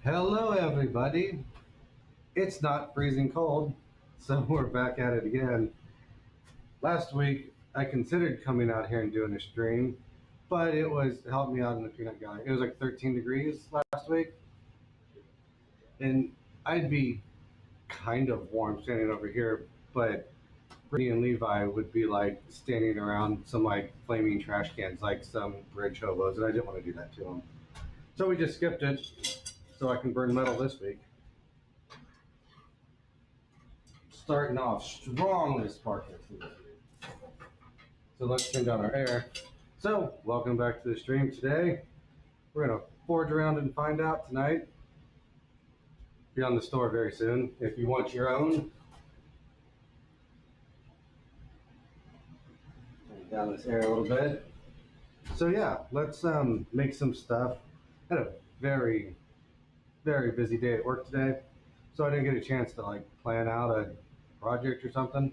Hello, everybody. It's not freezing cold, so we're back at it again. Last week, I considered coming out here and doing a stream, but it was helped me out in the peanut gallery. It was like 13 degrees last week, and I'd be kind of warm standing over here, but Brittany and Levi would be like standing around some like flaming trash cans, like some bridge hobos, and I didn't want to do that to them. So we just skipped it, so I can burn metal this week. Starting off strong this Sparklet. So let's turn down our air. So, welcome back to the stream today. We're going to forge around and find out tonight. Be on the store very soon. If you want your own, turn down this air a little bit. So yeah, let's make some stuff. Had a very, very busy day at work today, so I didn't get a chance to like plan out a project or something.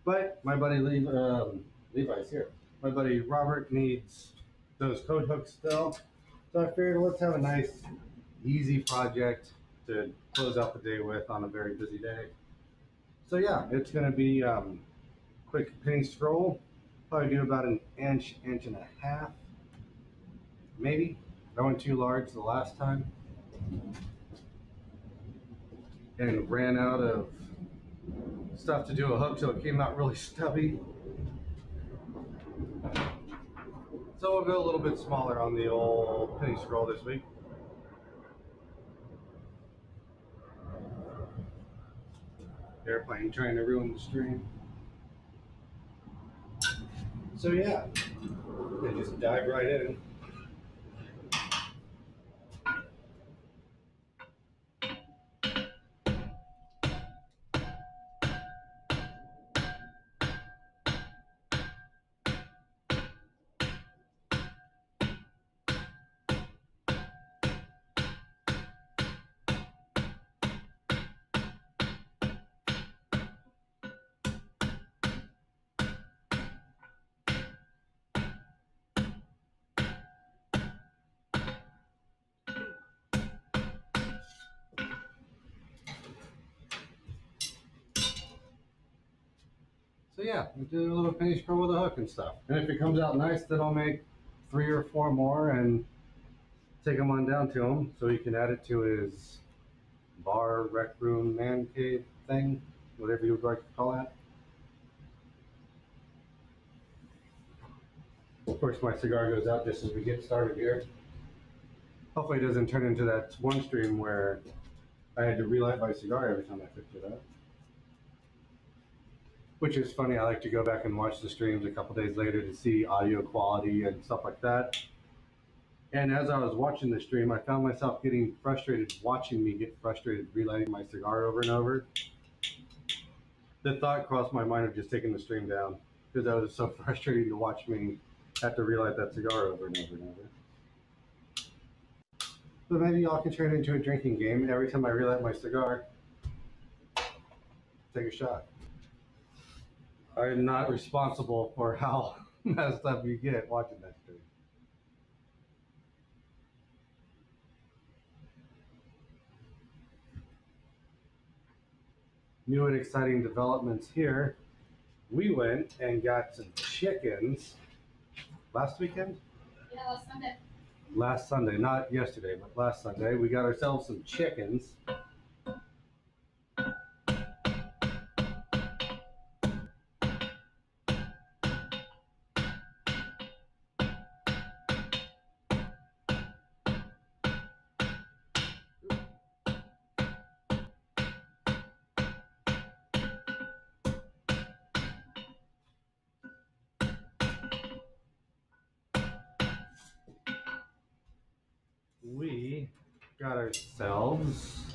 But my buddy Levi's here. My buddy Robert needs those code hooks still. So I figured let's have a nice, easy project to close out the day with on a very busy day. So yeah, it's going to be quick penny scroll. Probably do about an inch, inch and a half, maybe. I went too large the last time and ran out of stuff to do a hook, so it came out really stubby. So we'll go a little bit smaller on the old penny scroll this week. Airplane trying to ruin the stream. So yeah, they just dive right in. So yeah, we do a little penny scroll with a hook and stuff. And if it comes out nice, then I'll make 3 or 4 more and take them on down to him so he can add it to his bar, rec room, man cave thing, whatever you would like to call that. Of course, my cigar goes out just as we get started here. Hopefully it doesn't turn into that one stream where I had to relight my cigar every time I picked it up. Which is funny, I like to go back and watch the streams a couple days later to see audio quality and stuff like that. And as I was watching the stream, I found myself getting frustrated watching me get frustrated relighting my cigar over and over. The thought crossed my mind of just taking the stream down because that was so frustrating to watch me have to relight that cigar over and over and over. But maybe y'all can turn it into a drinking game. Every time I relight my cigar, take a shot. I'm not responsible for how messed up you get watching that stream. New and exciting developments here. We went and got some chickens last weekend? Yeah, last Sunday. Last Sunday, not yesterday, but last Sunday. We got ourselves some chickens. We got ourselves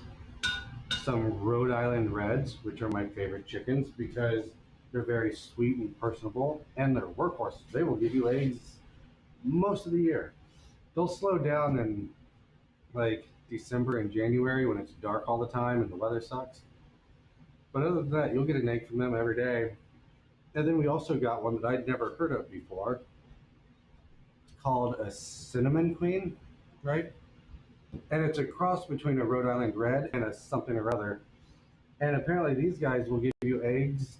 some Rhode Island Reds, which are my favorite chickens because they're very sweet and personable, and they're workhorses. They will give you eggs most of the year. They'll slow down in like December and January when it's dark all the time and the weather sucks. But other than that, you'll get an egg from them every day. And then we also got one that I'd never heard of before. It's called a cinnamon queen, right? And it's a cross between a Rhode Island Red and a something or other. And apparently, these guys will give you eggs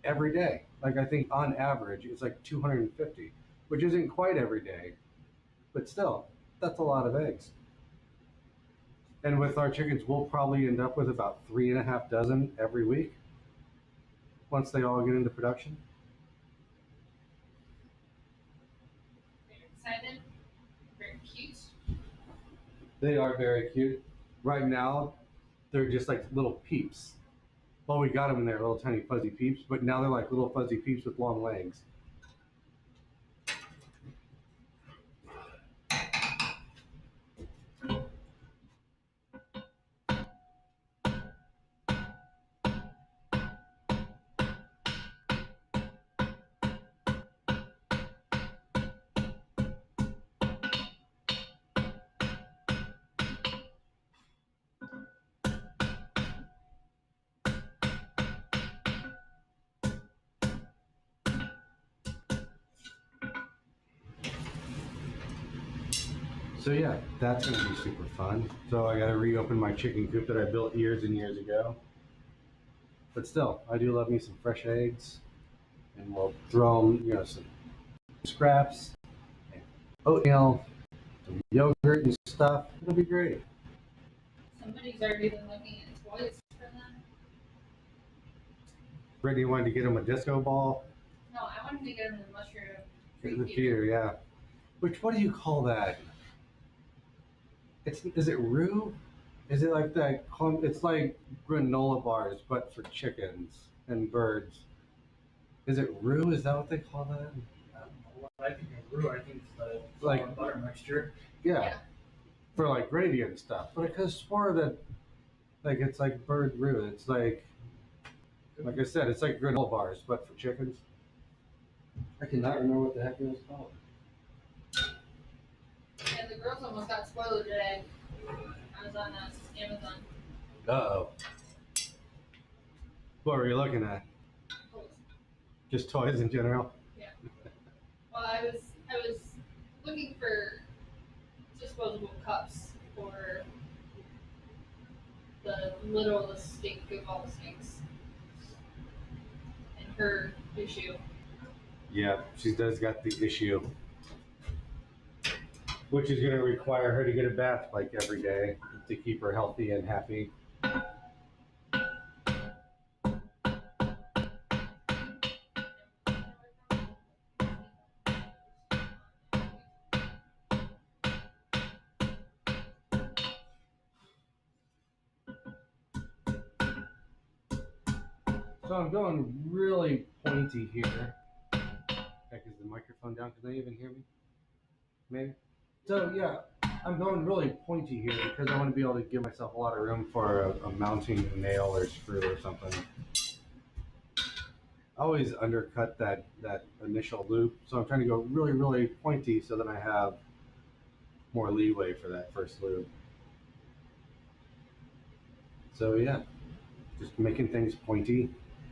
every day. Like I think on average, it's like 250, which isn't quite every day, but still, that's a lot of eggs. And with our chickens, we'll probably end up with about 3.5 dozen every week once they all get into production. Very excited. Very cute. They are very cute. Right now, they're just like little peeps. Well, we got them in there, little tiny fuzzy peeps, but now they're like little fuzzy peeps with long legs. So yeah, that's gonna be super fun. So I gotta reopen my chicken coop that I built years and years ago. But still, I do love me some fresh eggs, and we'll throw them, some scraps, and oatmeal, some yogurt and stuff. It'll be great. Somebody's already been looking at toys for them. Brittany wanted to get him a disco ball. No, I wanted to get them the mushroom In the tree theater, yeah. Which, what do you call that? Is it roux? Is it like that? It's like granola bars, but for chickens and birds. Is it roux? Is that what they call that? I don't know what I think of roux. I think it's the Like- flour and butter mixture. Yeah, Yeah. for like gravy and stuff. But I could have swore that, like, it's like bird roux. It's like I said, it's like granola bars, but for chickens. I cannot remember what the heck it was called. And the girls almost got spoiled today. I was on Amazon. Uh-oh. What were you looking at? Toys. Just toys in general? Well, I was looking for disposable cups for the littlest stink of all the stinks. And her issue. Yeah, she does got the issue. Which is going to require her to get a bath like every day to keep her healthy and happy. So I'm going really pointy here. Heck, is the microphone down? Can they even hear me? Maybe. So yeah, I'm going really pointy here because I want to be able to give myself a lot of room for a mounting nail or screw or something. I always undercut that initial loop, so I'm trying to go really, really pointy so that I have more leeway for that first loop. So yeah, just making things pointy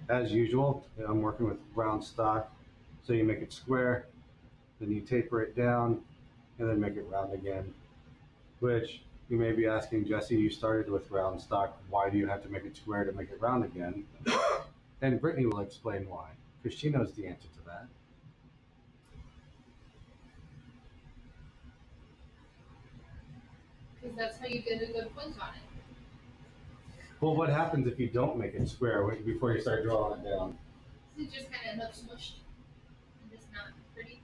as usual. I'm working with round stock, so you make it square, then you taper it down, and then make it round again. Which you may be asking, Jesse, you started with round stock. Why do you have to make it square to make it round again? And Brittany will explain why, because she knows the answer to that. Because that's how you get a good point on it. Well, what happens if you don't make it square before you start drawing it down? It just kind of ends up smushed and just not pretty.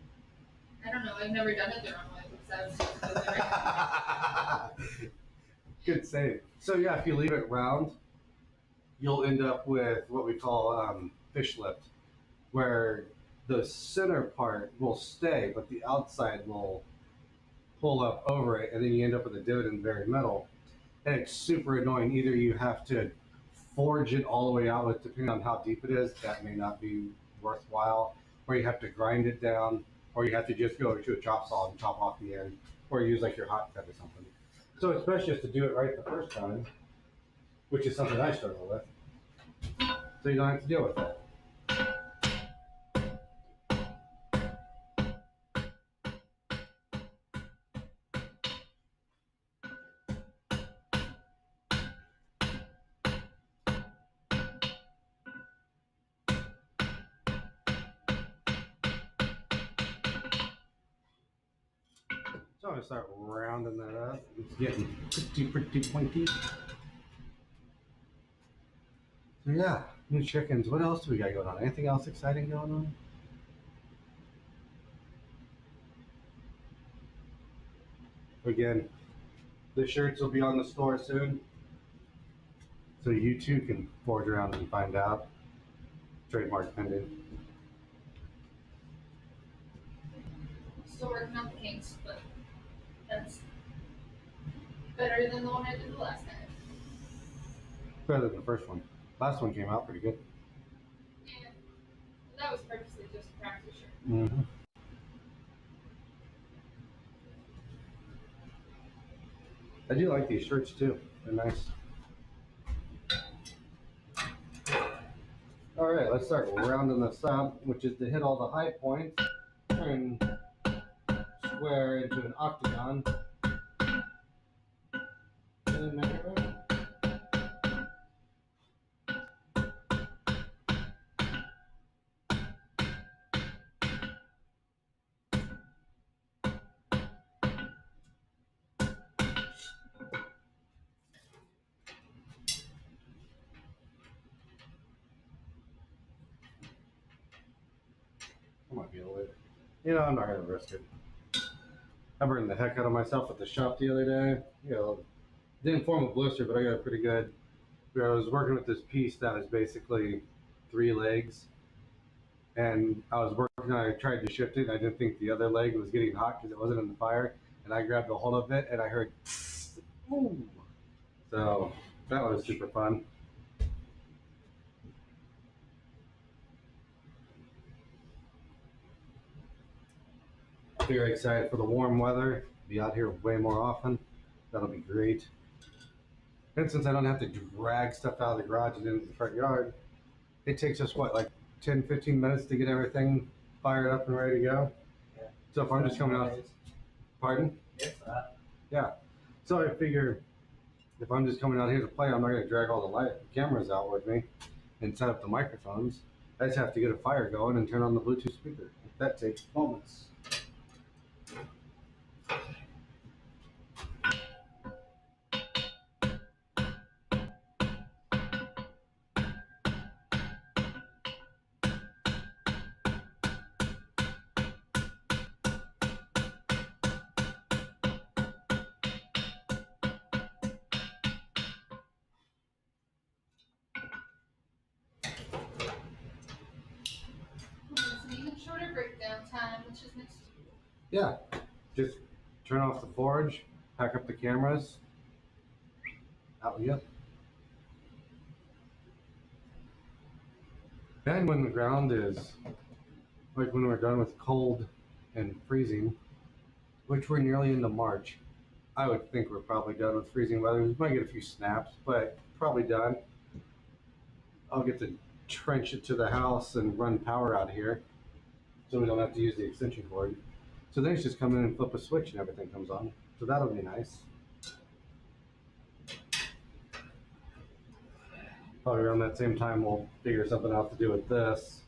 I don't know. I've never done it the wrong way because I was Good save. So yeah, if you leave it round, you'll end up with what we call fish lipped, where the center part will stay, but the outside will pull up over it, and then you end up with a divot in the very middle. And it's super annoying. Either you have to forge it all the way out, with depending on how deep it is, that may not be worthwhile, or you have to grind it down, or you have to just go to a chop saw and chop off the end, or use like your hot cut or something. So it's best just to do it right the first time, which is something I struggle with, so you don't have to deal with that. So I'm gonna start rounding that up. It's getting pretty pointy. So yeah, new chickens. What else do we got going on? Anything else exciting going on? Again, the shirts will be on the store soon. So you too can forge around and find out. Trademark pending. Still working on the kinks, but that's better than the one I did the last time. Better than the first one. Last one came out pretty good. Yeah. And that was purposely just a practice shirt. Mm-hmm. I do like these shirts too. They're nice. All right, let's start rounding this up, which is to hit all the high points, turn square into an octagon, and make it round. I might be able to. You know, I'm not gonna risk it. I burned the heck out of myself at the shop the other day. You know, didn't form a blister, but I got pretty good. I was working with this piece that was basically 3 legs, and I was working on it. I tried to shift it. And I didn't think the other leg was getting hot because it wasn't in the fire, and I grabbed a hold of it, and I heard, boom. So that was super fun. Very excited for the warm weather. Be out here way more often. That'll be great. And since I don't have to drag stuff out of the garage and into the front yard, it takes us what, like 10, 15 minutes to get everything fired up and ready to go. Yeah. So if I'm just coming out, pardon? It's that. Yeah. So I figure if I'm just coming out here to play, I'm not going to drag all the cameras out with me and set up the microphones. I just have to get a fire going and turn on the Bluetooth speaker. That takes moments. It's an even shorter breakdown time, which is next week. Yeah. Just turn off the forge, pack up the cameras. Out we go. And when the ground is, like when we're done with cold and freezing, which we're nearly into March, I would think we're probably done with freezing weather. We might get a few snaps, but probably done. I'll get to trench it to the house and run power out here so we don't have to use the extension cord. So then it's just come in and flip a switch and everything comes on. So that'll be nice. Probably around that same time we'll figure something out to do with this.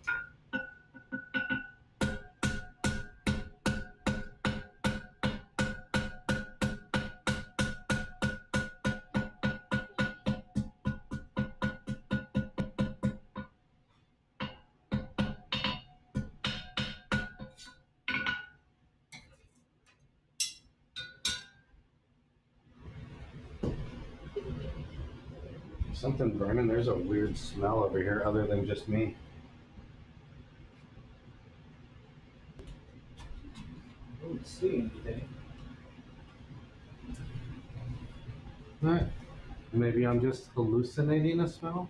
Something burning. There's a weird smell over here other than just me. Oh, it's sweet today. Alright. Maybe I'm just hallucinating a smell?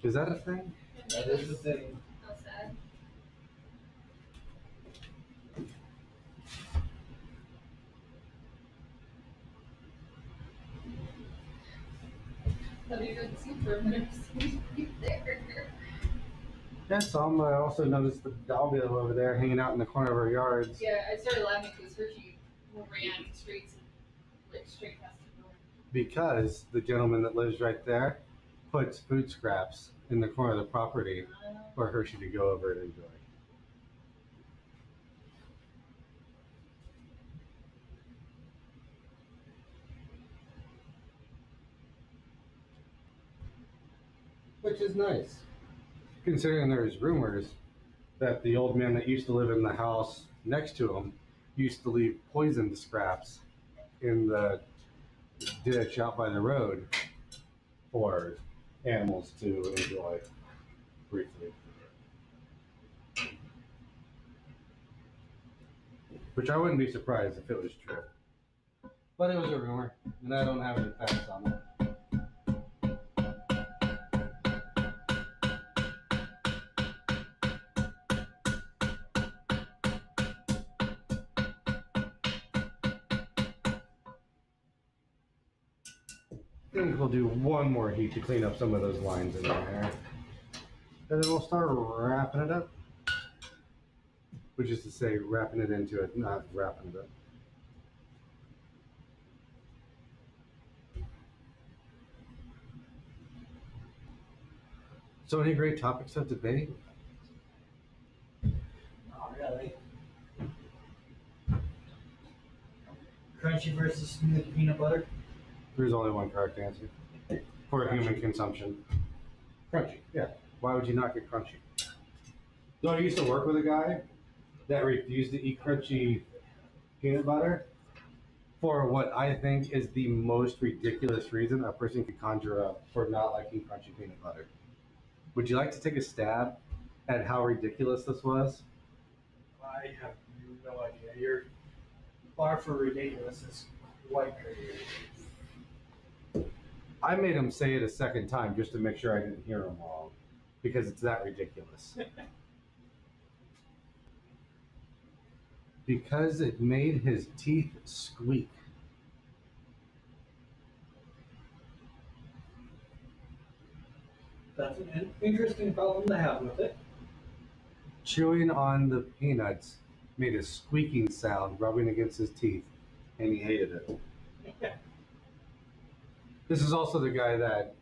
Is that a thing? That is the thing. How sad. Thought you didn't see for a minute. There. Yeah, Tom, I also noticed the doggo over there hanging out in the corner of our yards. Yeah, I started laughing because Hershey ran the streets and like straight past the door. Because the gentleman that lives right there puts food scraps in the corner of the property for Hershey to go over and enjoy. which is nice, considering there's rumors that the old man that used to live in the house next to him used to leave poisoned scraps in the ditch out by the road for animals to enjoy briefly. Which I wouldn't be surprised if it was true. But it was a rumor, and I don't have any facts on it. I think we'll do one more heat to clean up some of those lines in there. And then we'll start wrapping it up. Which is to say, wrapping it into it, not wrapping it up. So any great topics of debate? Not really. Crunchy versus smooth peanut butter. There's only one correct answer. For human consumption. Crunchy, yeah. Why would you not get crunchy? So I used to work with a guy that refused to eat crunchy peanut butter for what I think is the most ridiculous reason a person could conjure up for not liking crunchy peanut butter. Would you like to take a stab at how ridiculous this was? I have no idea. Your bar for ridiculous is quite crazy. I made him say it a second time just to make sure I didn't hear him wrong, because it's that ridiculous. Because it made his teeth squeak. That's an interesting problem to have with it. Chewing on the peanuts made a squeaking sound rubbing against his teeth, and he hated it. This is also the guy that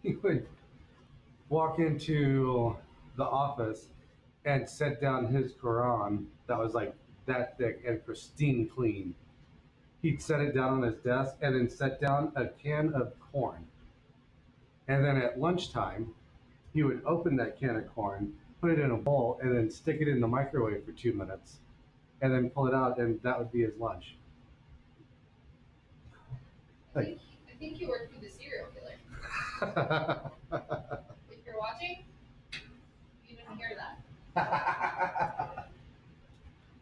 he would walk into the office and set down his Quran that was like that thick and pristine clean. He'd set it down on his desk and then set down a can of corn. And then at lunchtime, he would open that can of corn, put it in a bowl, and then stick it in the microwave for 2 minutes, and then pull it out, and that would be his lunch. I think you work for the serial killer. If you're watching, you didn't hear that.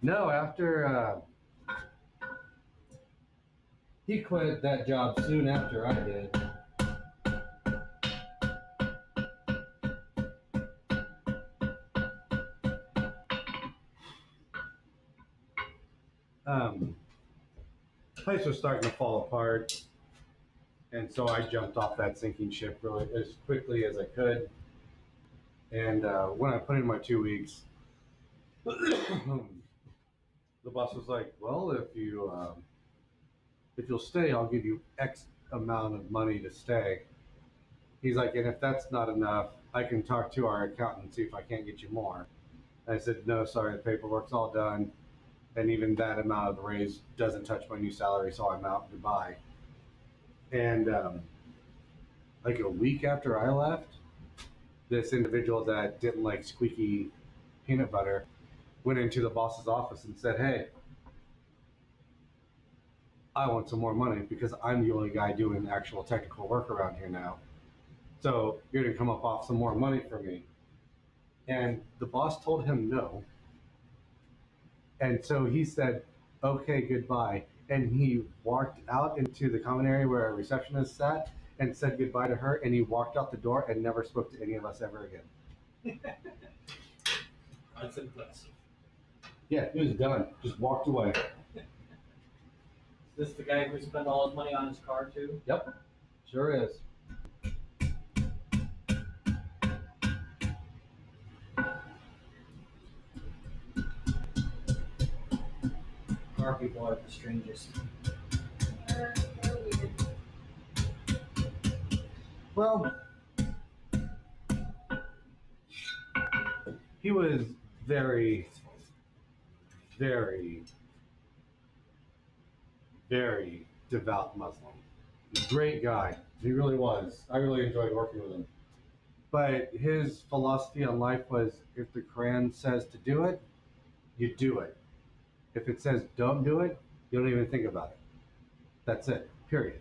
No, after he quit that job soon after I did. Place was starting to fall apart, and so I jumped off that sinking ship really as quickly as I could. And when I put in my 2 weeks, the boss was like, "Well, if you'll stay, I'll give you X amount of money to stay." He's like, "And if that's not enough, I can talk to our accountant and see if I can't get you more." And I said, "No, sorry, the paperwork's all done. And even that amount of the raise doesn't touch my new salary, so I'm out. Goodbye." And like a week after I left, this individual that didn't like squeaky peanut butter went into the boss's office and said, "Hey, I want some more money because I'm the only guy doing actual technical work around here now. So you're going to come up off some more money for me." And the boss told him no. And so he said, "Okay, goodbye." And he walked out into the common area where a receptionist sat and said goodbye to her. And he walked out the door and never spoke to any of us ever again. That's impressive. Yeah, he was done. Just walked away. Is this the guy who spent all his money on his car too? Yep, sure is. Car people are the strangest. They're weird. Well, he was very, very, very devout Muslim. Great guy. He really was. I really enjoyed working with him. But his philosophy on life was if the Quran says to do it, you do it. If it says don't do it, you don't even think about it. That's it, period.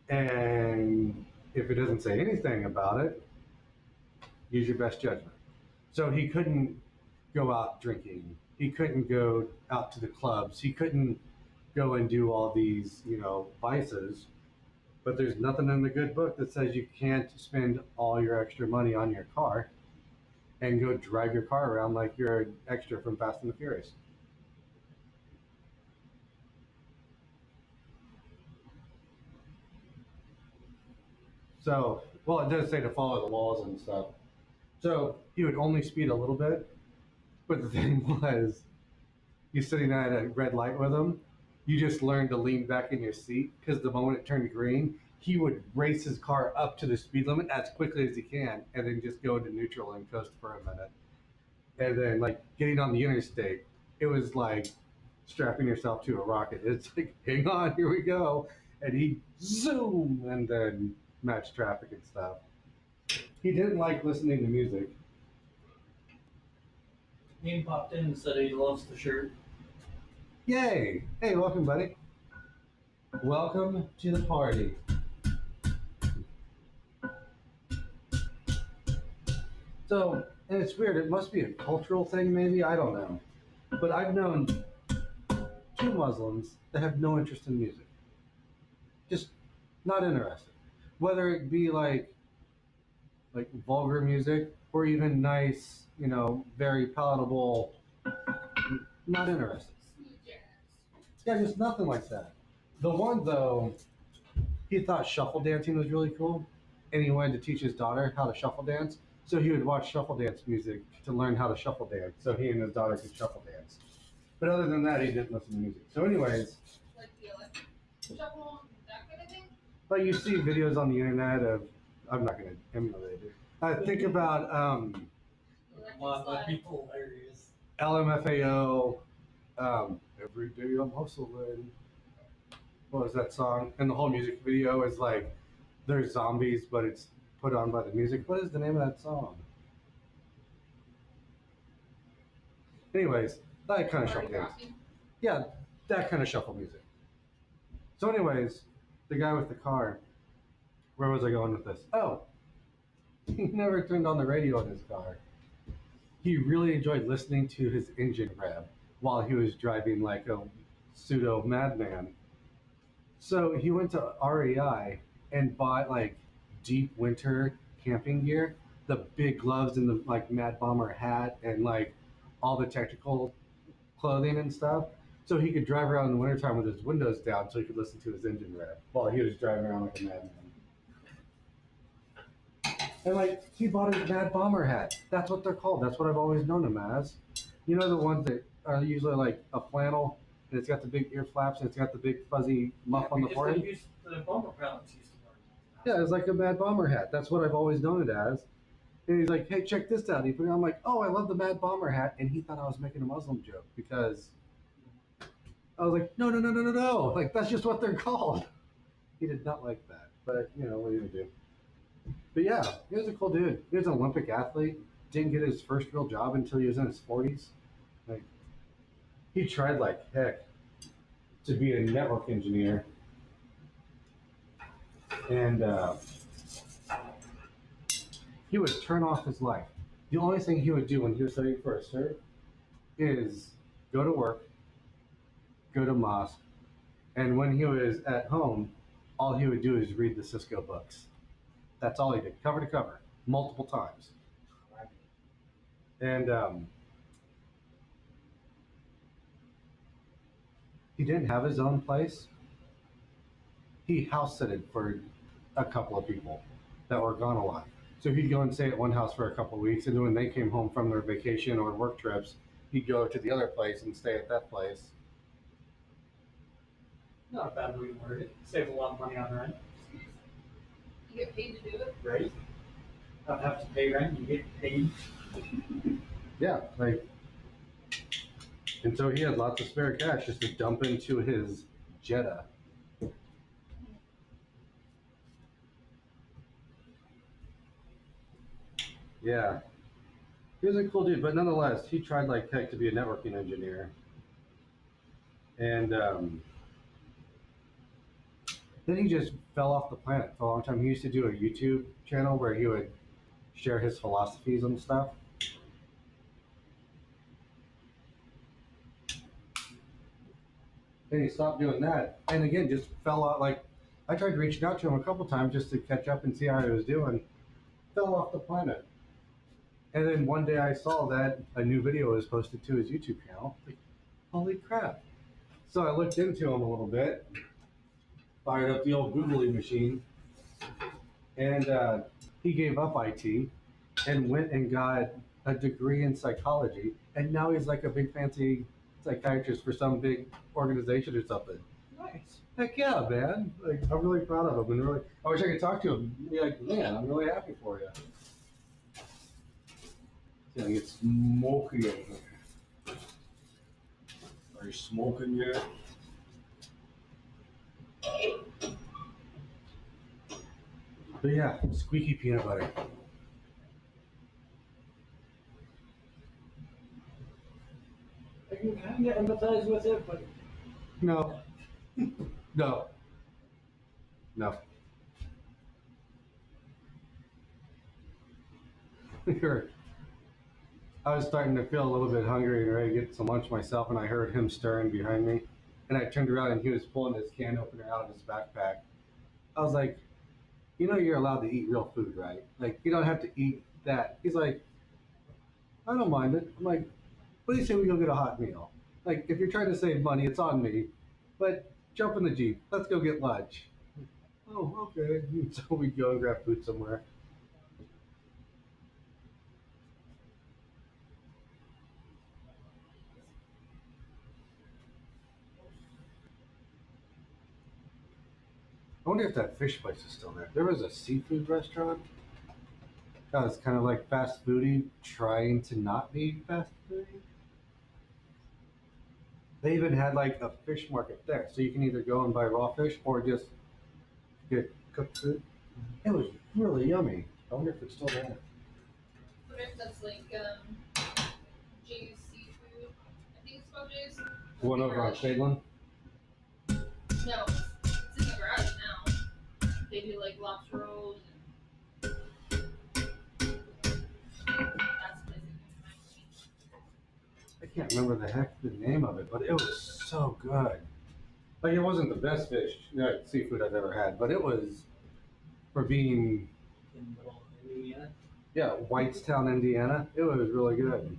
And if it doesn't say anything about it, use your best judgment. So he couldn't go out drinking. He couldn't go out to the clubs. He couldn't go and do all these, vices. But there's nothing in the good book that says you can't spend all your extra money on your car and go drive your car around like you're an extra from Fast and the Furious. So, well, it does say to follow the laws and stuff. So he would only speed a little bit, but the thing was, you're sitting at a red light with him, you just learned to lean back in your seat because the moment it turned green, he would race his car up to the speed limit as quickly as he can and then just go into neutral and coast for a minute. And then, like, getting on the interstate, it was like strapping yourself to a rocket. It's like, hang on, here we go. And he zoom and then match traffic and stuff. He didn't like listening to music. Ian popped in and said he loves the shirt. Yay! Hey, welcome, buddy. Welcome to the party. So, and it's weird, it must be a cultural thing maybe, I don't know. But I've known two Muslims that have no interest in music. Just not interested. Whether it be like vulgar music or even nice, very palatable, not interested. Yeah, just nothing like that. The one though, he thought shuffle dancing was really cool, and he wanted to teach his daughter how to shuffle dance. So he would watch shuffle dance music to learn how to shuffle dance, so he and his daughter could shuffle dance. But other than that, he didn't listen to music. So, anyways, Like the electric shuffle, that kind of thing? like you see videos on the internet of, I'm not going to emulate it. Think about That'd be hilarious. LMFAO, Every Day I'm Hustling. What was that song? And the whole music video is like, they're zombies, but it's put on by the music. What is the name of that song? Anyways, that kind of shuffle dance. Yeah, that kind of shuffle music. So anyways, the guy with the car, where was I going with this? Oh, he never turned on the radio in his car. He really enjoyed listening to his engine rev while he was driving like a pseudo madman. So he went to REI and bought like deep winter camping gear, the big gloves and the like Mad Bomber hat and like all the technical clothing and stuff. So he could drive around in the wintertime with his windows down so he could listen to his engine rev while he was driving around like a madman. And like he bought his Mad Bomber hat. That's what they're called. That's what I've always known them as. You know the ones that are usually like a flannel and it's got the big ear flaps and it's got the big fuzzy muff on the forehead. The bomber pilots used to wear. Yeah, it's like a Mad Bomber hat. That's what I've always known it as. And he's like, hey, check this out. I'm like, oh, I love the Mad Bomber hat. And he thought I was making a Muslim joke because I was like, no. Like, that's just what they're called. He did not like that. But, what are you going to do? But yeah, he was a cool dude. He was an Olympic athlete. Didn't get his first real job until he was in his 40s. Like, he tried like heck to be a network engineer. And he would turn off his life. The only thing he would do when he was studying for a cert is go to work, go to mosque, and when he was at home, all he would do is read the Cisco books. That's all he did, cover to cover, multiple times. And he didn't have his own place. He house sitted for a couple of people that were gone a lot. So he'd go and stay at one house for a couple of weeks, and then when they came home from their vacation or work trips, he'd go to the other place and stay at that place. Not a bad way to word it. Save a lot of money on rent. You get paid to do it? Right? Don't have to pay rent, you get paid. Yeah, like, and so he had lots of spare cash just to dump into his Jetta. Yeah, he was a cool dude, but nonetheless, he tried like heck to be a networking engineer, and then he just fell off the planet for a long time. He used to do a YouTube channel where he would share his philosophies and stuff. Then he stopped doing that, and again, just fell out. Like I tried reaching out to him a couple times just to catch up and see how he was doing. Fell off the planet. And then one day I saw that a new video was posted to his YouTube channel. Like, holy crap! So I looked into him a little bit, fired up the old googly machine, and he gave up IT and went and got a degree in psychology, and now he's like a big fancy psychiatrist for some big organization or something. Nice. Heck yeah, man! Like I'm really proud of him, and really, I wish I could talk to him. And be like, man, I'm really happy for you. Yeah, it's smoky in here. Are you smoking yet? But yeah, squeaky peanut butter. I can kind of empathize with it, but No. No. No. I was starting to feel a little bit hungry and ready to get some lunch myself, and I heard him stirring behind me. And I turned around and he was pulling his can opener out of his backpack. I was like, you know, you're allowed to eat real food, right? Like, you don't have to eat that. He's like, I don't mind it. I'm like, what do you say we go get a hot meal? Like, if you're trying to save money, it's on me. But jump in the Jeep. Let's go get lunch. Oh, okay. So we go and grab food somewhere. I wonder if that fish place is still there. There was a seafood restaurant that was kind of like fast foody, trying to not be fast foody. They even had like a fish market there, so you can either go and buy raw fish or just get cooked food. It was really yummy. I wonder if it's still there. What if that's like Jay's Seafood? I think it's called Jay's. The one over on Shadeland? No, it's in the garage now. They do like lobster rolls and that's the place I can't remember the heck the name of it, but it was so good. Like it wasn't the best fish, seafood I've ever had, but it was for being in Little Indiana. yeah, Whitestown, Indiana. It was really good.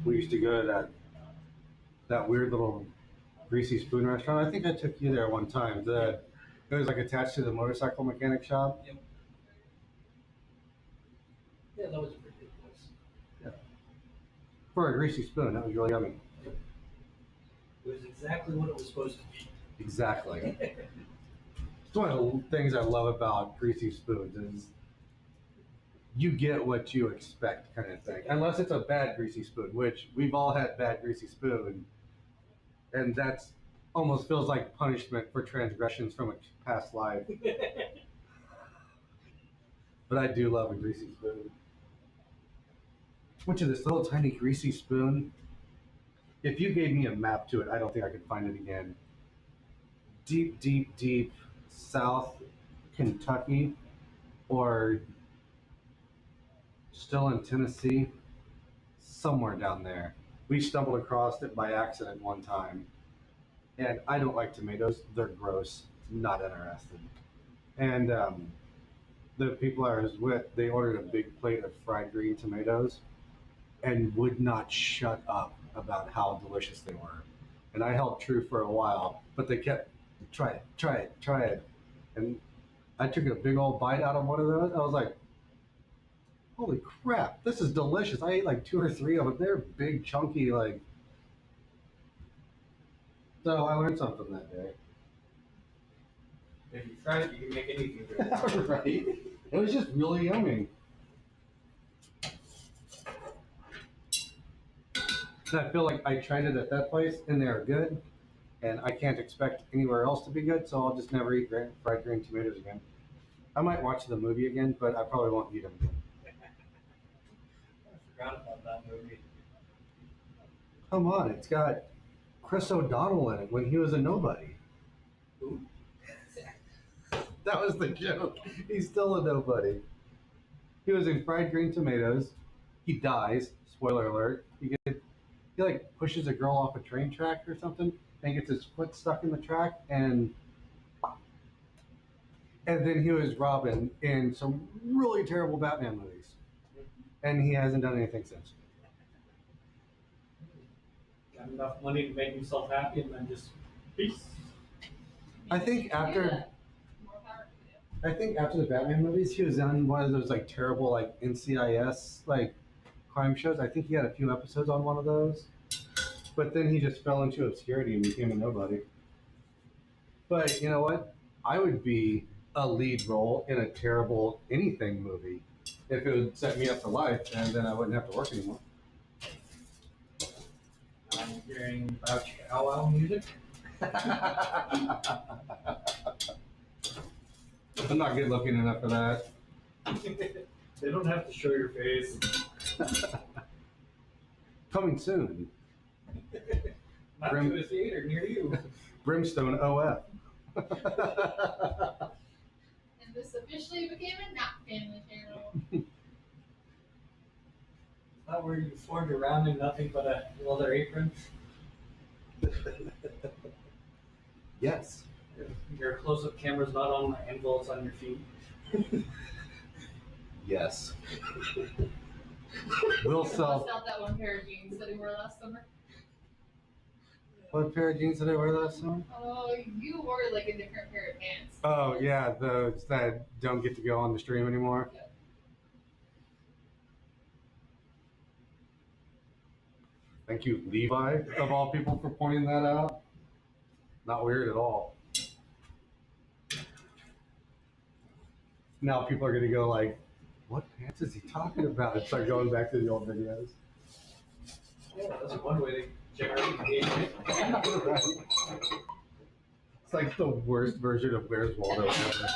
We used to go to that weird little greasy spoon restaurant. I think I took you there one time. It was like attached to the motorcycle mechanic shop. Yep. Yeah, that was a pretty good place. Yeah. For a greasy spoon, that was really yummy. It was exactly what it was supposed to be. Exactly. It's one of the things I love about greasy spoons is you get what you expect kind of thing. Unless it's a bad greasy spoon, which we've all had bad greasy spoon, and that's almost feels like punishment for transgressions from a past life. But I do love a greasy spoon. Went to this little tiny greasy spoon. If you gave me a map to it, I don't think I could find it again. Deep, deep, deep South Kentucky, or still in Tennessee, somewhere down there. We stumbled across it by accident one time. And I don't like tomatoes. They're gross. Not interested. And the people I was with, they ordered a big plate of fried green tomatoes and would not shut up about how delicious they were. And I held true for a while, but they kept, try it, try it, try it. And I took a big old bite out of one of those. I was like, holy crap, this is delicious. I ate like 2 or 3 of them. They're big, chunky, like. So I learned something that day. If you try it, you can make anything good. Right? It was just really yummy. I feel like I tried it at that place and they are good, and I can't expect anywhere else to be good, so I'll just never eat fried green tomatoes again. I might watch the movie again, but I probably won't eat them again. I forgot about that movie. Come on, it's got Chris O'Donnell in it when he was a nobody. Who? That was the joke. He's still a nobody. He was in Fried Green Tomatoes. He dies. Spoiler alert. He like pushes a girl off a train track or something, and gets his foot stuck in the track, and then he was Robin in some really terrible Batman movies, and he hasn't done anything since. Got enough money to make himself happy and then just peace. I think after More power to you. I think after the Batman movies, he was on one of those like terrible like NCIS like crime shows. I think he had a few episodes on one of those, but then he just fell into obscurity and became a nobody. But you know what? I would be a lead role in a terrible anything movie if it would set me up for life, and then I wouldn't have to work anymore. I'm hearing about Chow Wow music. I'm not good looking enough for that. They don't have to show your face. Coming soon, Not to a theater near you. Brimstone OF. And this officially became a not family channel. Not where you formed around in nothing but a leather apron. Yes. Your close-up camera's not on the anvil, it's on your feet. Yes. We'll sell. Bust out that one pair of jeans that he wore last summer. What pair of jeans did I wear last summer? Oh, you wore like a different pair of pants. Oh yeah, those that don't get to go on the stream anymore. Yep. Thank you, Levi, of all people, for pointing that out. Not weird at all. Now people are going to go like, what pants is he talking about? And start going back to the old videos. Yeah, that's one way to generate engagement. Right. It's like the worst version of Where's Waldo ever.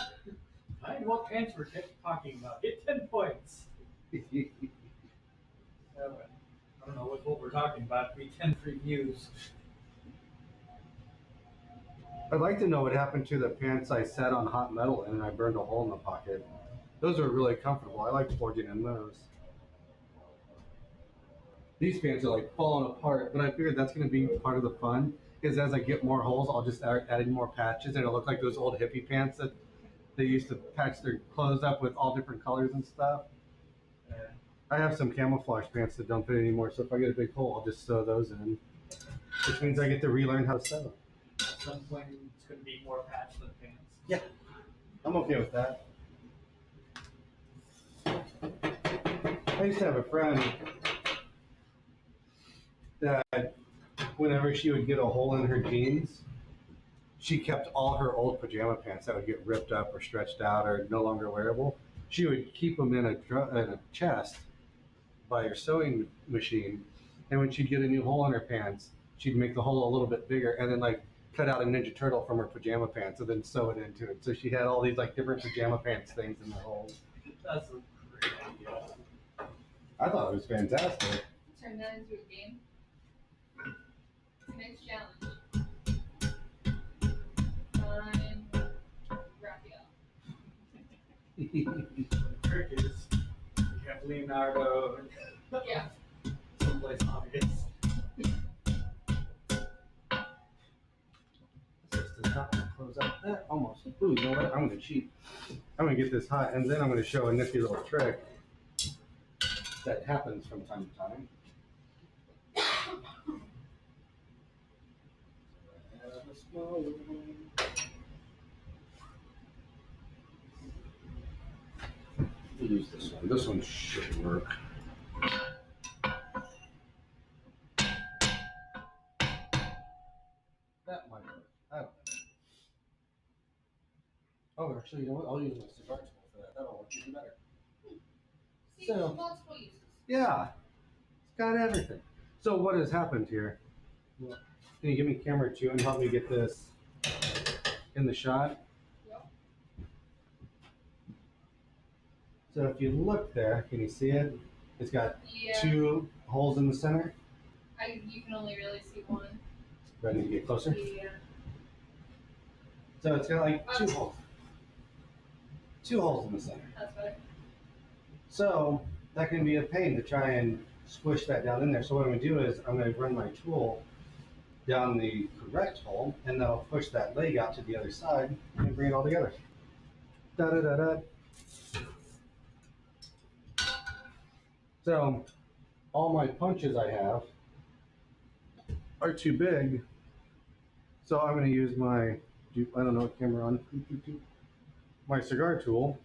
I know what pants we're talking about. Get 10 points. I don't know what we're talking about. Be 10 free views. I'd like to know what happened to the pants I sat on hot metal in and I burned a hole in the pocket. Those are really comfortable. I like forging in those. These pants are like falling apart, but I figured that's going to be part of the fun. Is as I get more holes, I'll just start adding more patches, and it'll look like those old hippie pants that they used to patch their clothes up with all different colors and stuff. Yeah. I have some camouflage pants that don't fit anymore, so if I get a big hole, I'll just sew those in. Which means I get to relearn how to sew. At some point, it's going to be more patch than pants. Yeah, I'm okay with that. I used to have a friend that whenever she would get a hole in her jeans, she kept all her old pajama pants that would get ripped up or stretched out or no longer wearable. She would keep them in a chest by her sewing machine, and when she'd get a new hole in her pants, she'd make the hole a little bit bigger and then like cut out a Ninja Turtle from her pajama pants and then sew it into it. So she had all these like different pajama pants things in the holes. That's a great idea. I thought it was fantastic. Turn that into a game. Next challenge. Find Raphael. The trick is you have Leonardo. Yeah. Someplace obvious. This does not close out that almost. Ooh, you know what? I'm gonna cheat. I'm gonna get this hot, and then I'm gonna show a nifty little trick that happens from time to time. We'll use this one. This one should work. That might work. I don't know. Oh, actually, you know what? I'll use my cigar tool for that. That'll work even better. See, So- multiple uses. Yeah, it's got everything. So what has happened here? Can you give me camera 2 and help me get this in the shot? Yep. So if you look there, can you see it? It's got Yeah. 2 holes in the center. You can only really see one. Ready to get closer? Yeah. So it's got like 2 holes. 2 holes in the center. That's better. So that can be a pain to try and squish that down in there. So what I'm going to do is I'm going to run my tool down the correct hole, and that'll push that leg out to the other side and bring it all together. Da da da da. So all my punches I have are too big, so I'm going to use my, I don't know what camera on, my cigar tool,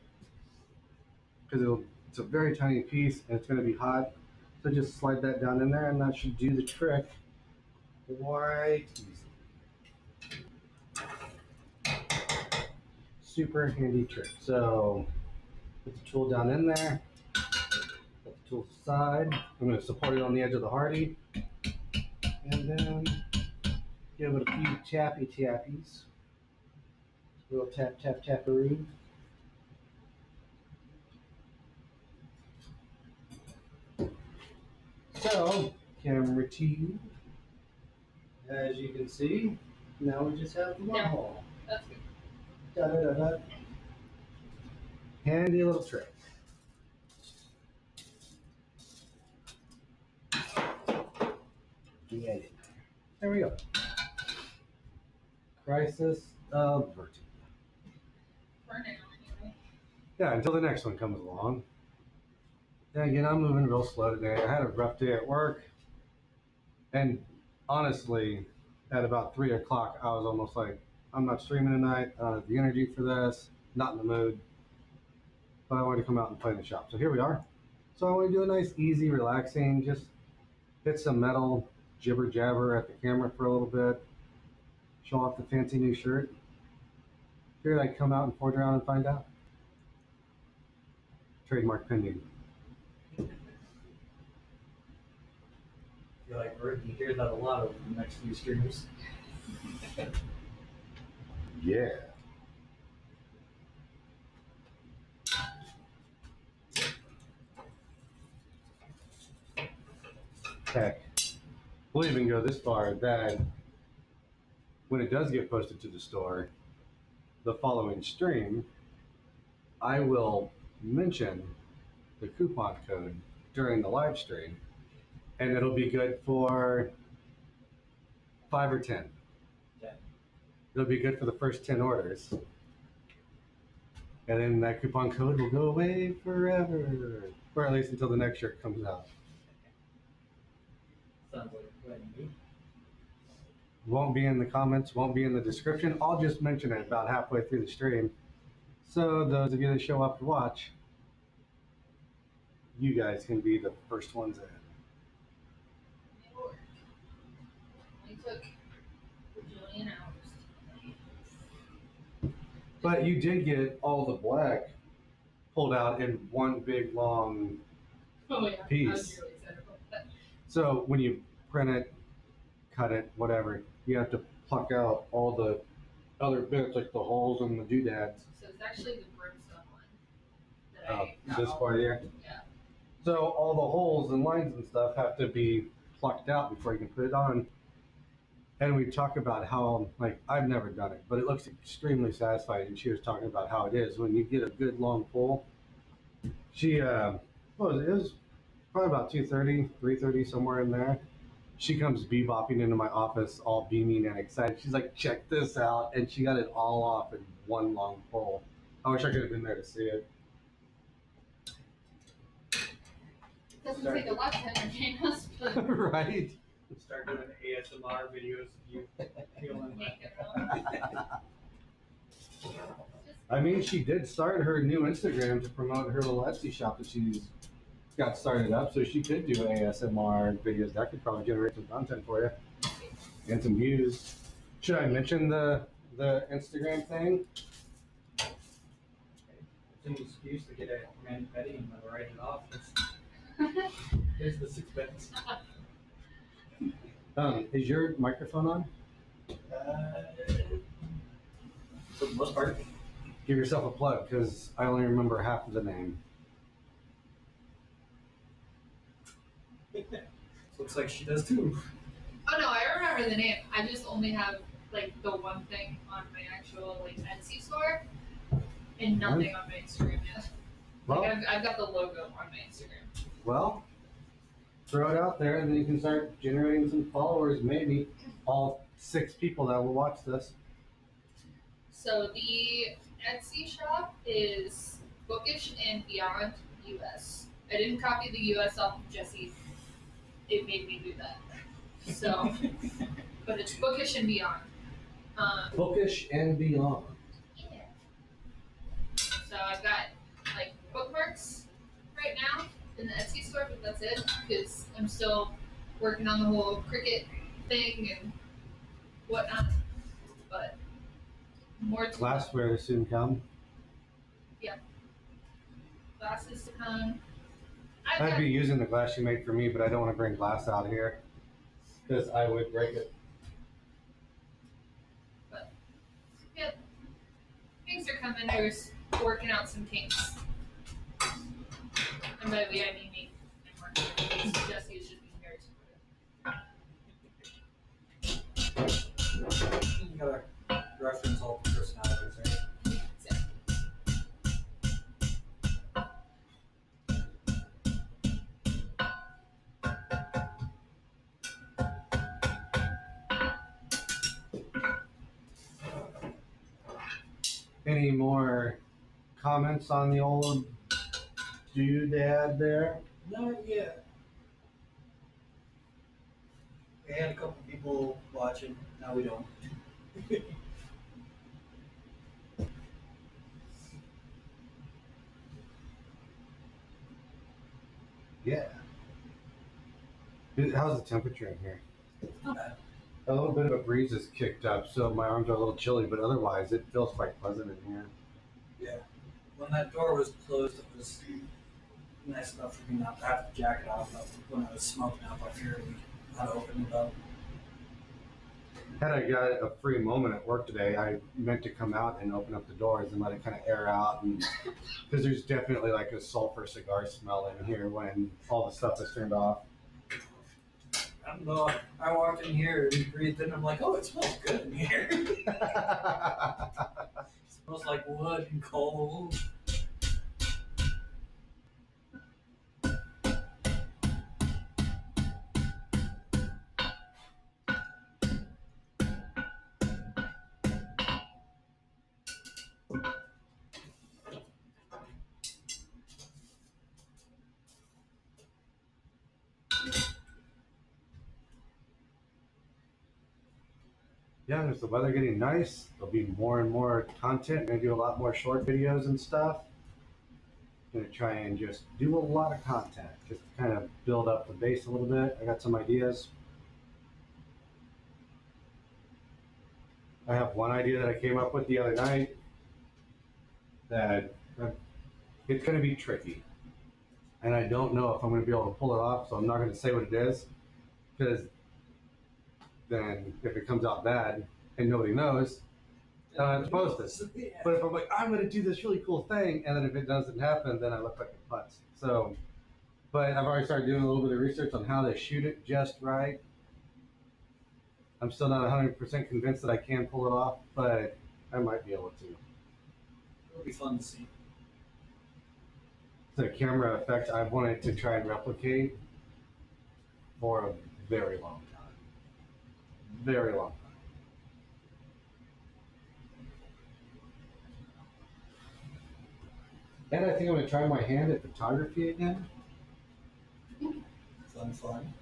because it's a very tiny piece and it's going to be hot. So just slide that down in there and that should do the trick quite easy. Super handy trick. So put the tool down in there, put the tool aside. I'm going to support it on the edge of the Hardy, and then give it a few tappy tappies. A little tap tap tapperoo. So camera 2, as you can see, now we just have one hole. That's good. Da, da, da, da. Handy little trick. Get it. There we go. Crisis averted. For now, anyway. Yeah, until the next one comes along. And again, I'm moving real slow today. I had a rough day at work. And honestly, at about 3 o'clock, I was almost like, I'm not streaming tonight. I don't have the energy for this. Not in the mood. But I wanted to come out and play in the shop. So here we are. So I want to do a nice, easy, relaxing, just hit some metal, jibber jabber at the camera for a little bit. Show off the fancy new shirt. Figured I'd come out and forge around and find out. Trademark pending. I feel like we're going to hear that a lot over the next few streams. Yeah. Heck, we'll even go this far that when it does get posted to the store, the following stream, I will mention the coupon code during the live stream, and it'll be good for 5 or 10. Yeah. It'll be good for the first 10 orders. And then that coupon code will go away forever. Or at least until the next shirt comes out. Sounds like a plan to me. Won't be in the comments, won't be in the description. I'll just mention it about halfway through the stream. So those of you that show up to watch, you guys can be the first ones in. It worked. Only took a bajillion hours. But you did get all the black pulled out in one big long Oh yeah, I was piece. really excited about that. So when you print it, cut it, whatever, you have to pluck out all the other bits like the holes and the doodads. So it's actually the brimstone one that I got This all part here. Yeah. So all the holes and lines and stuff have to be plucked out before you can put it on. And we talk about how, like, I've never done it, but it looks extremely satisfying. And she was talking about how it is when you get a good long pull. She, what was it? It was probably about 2:30, 3:30, somewhere in there. She comes bebopping into my office, all beaming and excited. She's like, check this out. And she got it all off in one long pull. I wish I could have been there to see it. It doesn't take a lot to entertain us, but Right? Start doing ASMR videos of you feeling make it wrong. I mean, she did start her new Instagram to promote her little Etsy shop that she's got started up, so she could do ASMR videos. That could probably generate some content for you and some views. Should I mention the Instagram thing? It's an excuse to get a mani-pedi and then write it off. Here's the 6 bits. Is your microphone on? For the most part. Give yourself a plug, because I only remember half of the name. Looks like she does too. Oh no, I remember the name. I just only have like the one thing on my actual like Etsy store, and nothing on my Instagram yet. Well, Like I've got the logo on my Instagram. well, throw it out there, and then you can start generating some followers. Maybe all 6 people that will watch this. So the Etsy shop is Bookish and Beyond US. I didn't copy the US off of Jesse. It made me do that. So, but it's Bookish and Beyond. Bookish and beyond. Yeah. So I've got like bookmarks right now in the Etsy store, but that's it because I'm still working on the whole Cricut thing and whatnot. But more to Glassware to soon come. Glasses to come. I'd be using the glass you made for me, but I don't want to bring glass out here because I would break it. Things are coming. I was working out some kinks. And by we, I mean me. I'm working out kinks. Jesse is just being very supportive. You gotta reference all the personalities, right? Exactly. Any more comments on the old doodad there? Not yet. We had a couple people watching. Now we don't. Yeah. How's the temperature in here? Not bad. A little bit of a breeze has kicked up, so my arms are a little chilly, but otherwise it feels quite pleasant in here. Yeah. When that door was closed, it was nice enough for me not to have the jacket off. But when I was smoking up up here, we had to open it up. Had I got a free moment at work today, I meant to come out and open up the doors and let it kind of air out, and because there's definitely like a sulfur cigar smell in here when all the stuff is turned off. I don't know. I walked in here and breathed in. I'm like, oh, it smells good in here. It smells like wood and coal. Yeah, there's the weather getting nice. There'll be more and more content. Gonna do a lot more short videos and stuff. Gonna try and just do a lot of content, just to kind of build up the base a little bit. I got some ideas. I have one idea that I came up with the other night that it's gonna be tricky. And I don't know if I'm gonna be able to pull it off, so I'm not gonna say what it is, because then if it comes out bad and nobody knows, I don't have to post it. Yeah. But if I'm like, I'm going to do this really cool thing, and then if it doesn't happen, then I look like a putz. So, but I've already started doing a little bit of research on how to shoot it just right. I'm still not 100% convinced that I can pull it off, but I might be able to. It'll be fun to see. The camera effect I've wanted to try and replicate for a very long time. Very long time. And I think I'm going to try my hand at photography again. Fun.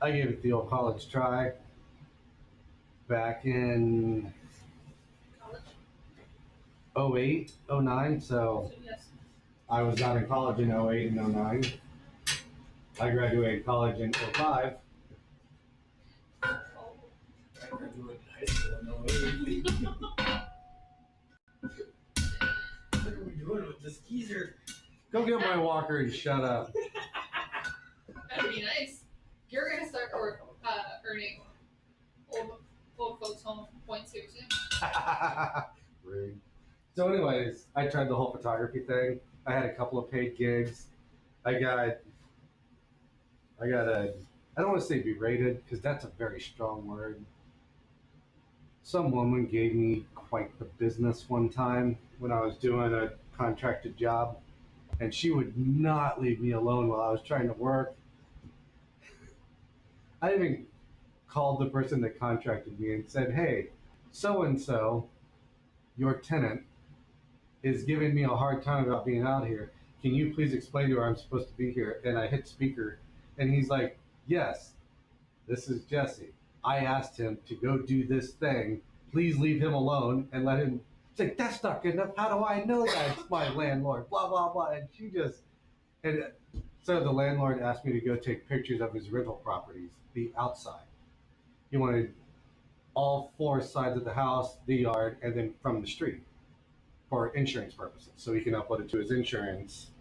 I gave it the old college try back in College. 08, 09. So So yes. I was not in college in 08 and 09. I graduated college in 05. I graduated high school in 08. What are we doing with this geezer? Go get my walker and shut up. That'd be nice. You're gonna start, or Rude. So, anyways, I tried the whole photography thing. I had a couple of paid gigs. I got a, I don't want to say berated because that's a very strong word. Some woman gave me quite the business one time when I was doing a contracted job, and she would not leave me alone while I was trying to work. I even called the person that contracted me and said, "Hey, so and so, your tenant, is giving me a hard time about being out here. Can you please explain to her I'm supposed to be here?" And I hit speaker, and he's like, "Yes, this is Jesse. I asked him to go do this thing. Please leave him alone and let him." It's like, "That's not good enough. How do I know that's my landlord?" Blah, blah, blah. And she just, and so the landlord asked me to go take pictures of his rental properties, the outside. He wanted all four sides of the house, the yard, and then from the street for insurance purposes. So he can upload it to his insurance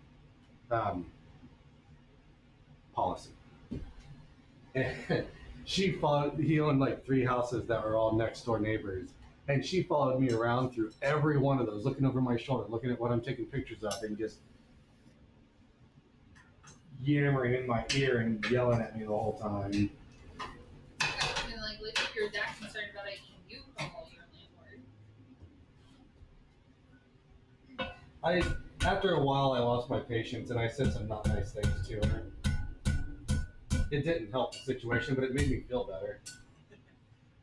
um, policy. And she followed, he owned like 3 houses that were all next door neighbors. And she followed me around through every one of those, looking over my shoulder, looking at what I'm taking pictures of, and just yammering in my ear and yelling at me the whole time. And like, look if you're that concerned about it, you call your landlord. After a while, I lost my patience and I said some not nice things to her. It didn't help the situation, but it made me feel better.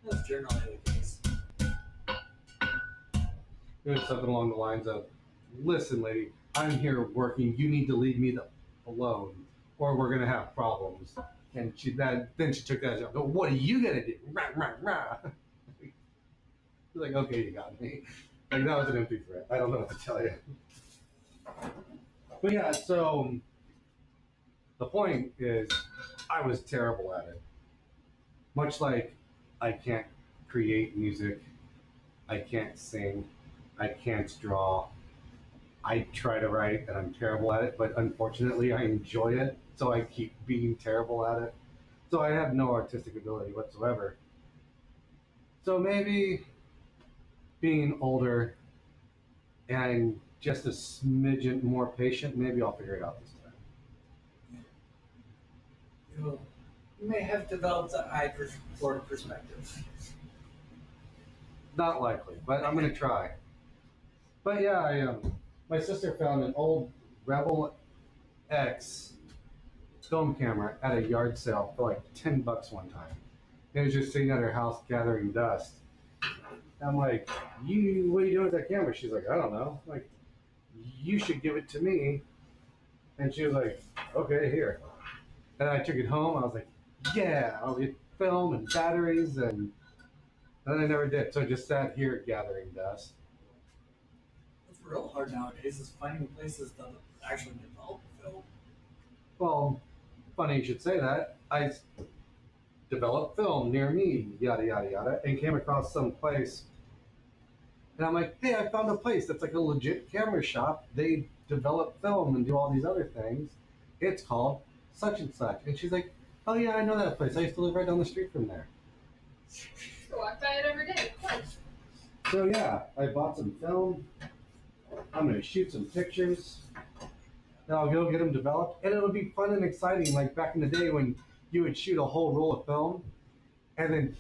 That's generally the case. It was something along the lines of, "Listen, lady, I'm here working. You need to leave me alone, or we're gonna have problems." And then she took that as, "But what are you gonna do?" Rah, rah, rah. Like, "Okay, you got me." Like, that was an empty threat. I don't know what to tell you. But yeah, so the point is, I was terrible at it. Much like I can't create music, I can't sing, I can't draw. I try to write and I'm terrible at it, but unfortunately I enjoy it, so I keep being terrible at it. So I have no artistic ability whatsoever. So maybe being older and just a smidgen more patient, maybe I'll figure it out this time. You may have developed an eye for perspective. Not likely, but I'm gonna try. But yeah, my sister found an old Rebel X film camera at a yard sale for like $10 one time. It was just sitting at her house gathering dust. I'm like, what are you doing with that camera? She's like, "I don't know." I'm like, "You should give it to me." And she was like, "Okay, here." And I took it home. I was like, "Yeah, I'll get film and batteries," and then I never did. So I just sat here gathering dust. What's real hard nowadays is finding places that actually develop film. Well, funny you should say that. I developed film near me, yada, yada, yada, and came across some place. And I'm like, "Hey, I found a place that's like a legit camera shop. They develop film and do all these other things. It's called such and such." And she's like, "Oh yeah, I know that place. I used to live right down the street from there." I walk by it every day, of course. So yeah, I bought some film. I'm gonna shoot some pictures. Then I'll go get them developed, and it'll be fun and exciting, like back in the day when you would shoot a whole roll of film, and then,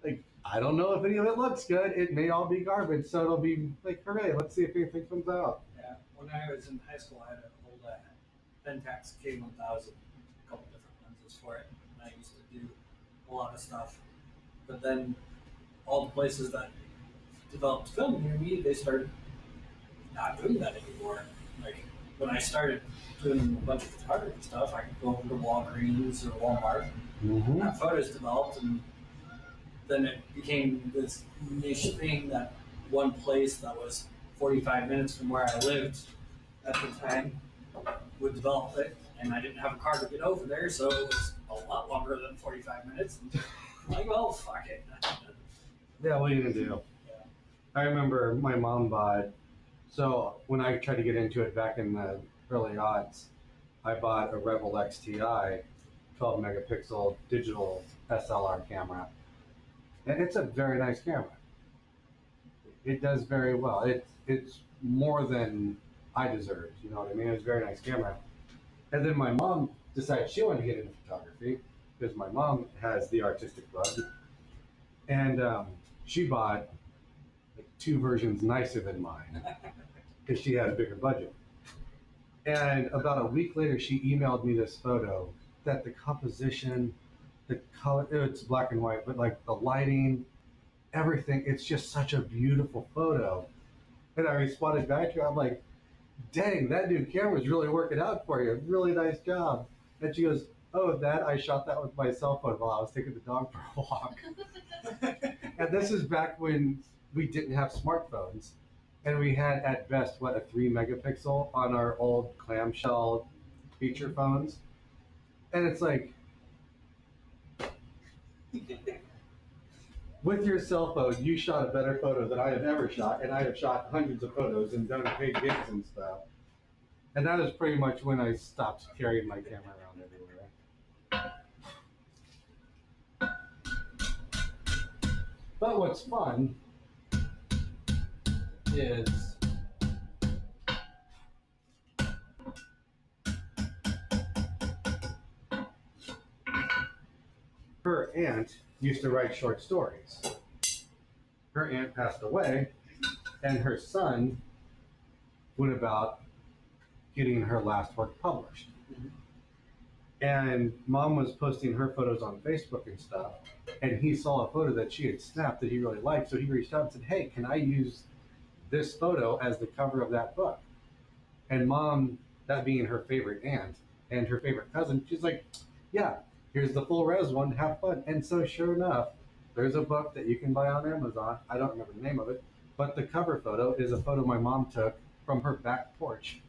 like, I don't know if any of it looks good. It may all be garbage, so it'll be like, hooray! Let's see if anything comes out. Yeah, when I was in high school, I had an old Pentax K1000, a couple different lenses for it, and I used to do a lot of stuff. But then all the places that developed film near me, they started not doing that anymore. Like, when I started doing a bunch of photography stuff, I could go over to Walgreens or Walmart, and have photos developed, and then it became this niche thing that one place that was 45 minutes from where I lived at the time would develop it, and I didn't have a car to get over there, so it was a lot longer than 45 minutes. And I'm like, well, fuck it. Yeah, what are you gonna do? Yeah. I remember my mom bought. So when I tried to get into it back in the early aughts, I bought a Rebel XTI 12 megapixel digital SLR camera. And it's a very nice camera. It does very well. It's more than I deserved. You know what I mean? It's a very nice camera. And then my mom decided she wanted to get into photography because my mom has the artistic bug, and she bought like 2 versions nicer than mine because she had a bigger budget. And about a week later, she emailed me this photo that the composition, the color, it's black and white, but like the lighting, everything, it's just such a beautiful photo. And I responded back to her, I'm like, dang, that new camera's really working out for you. Really nice job. And she goes, oh, that I shot that with my cell phone while I was taking the dog for a walk. And this is back when we didn't have smartphones. And we had at best, what, a 3 megapixel on our old clamshell feature phones. And it's like, with your cell phone, you shot a better photo than I have ever shot, and I have shot hundreds of photos and done paid gigs and stuff. And that is pretty much when I stopped carrying my camera around everywhere. But what's fun is her aunt used to write short stories. Her aunt passed away, and her son went about getting her last work published. And mom was posting her photos on Facebook and stuff, and he saw a photo that she had snapped that he really liked, so he reached out and said, hey, can I use this photo as the cover of that book? And mom, that being her favorite aunt and her favorite cousin, she's like, yeah, here's the full res one, have fun. And so sure enough, there's a book that you can buy on Amazon. I don't remember the name of it, but the cover photo is a photo my mom took from her back porch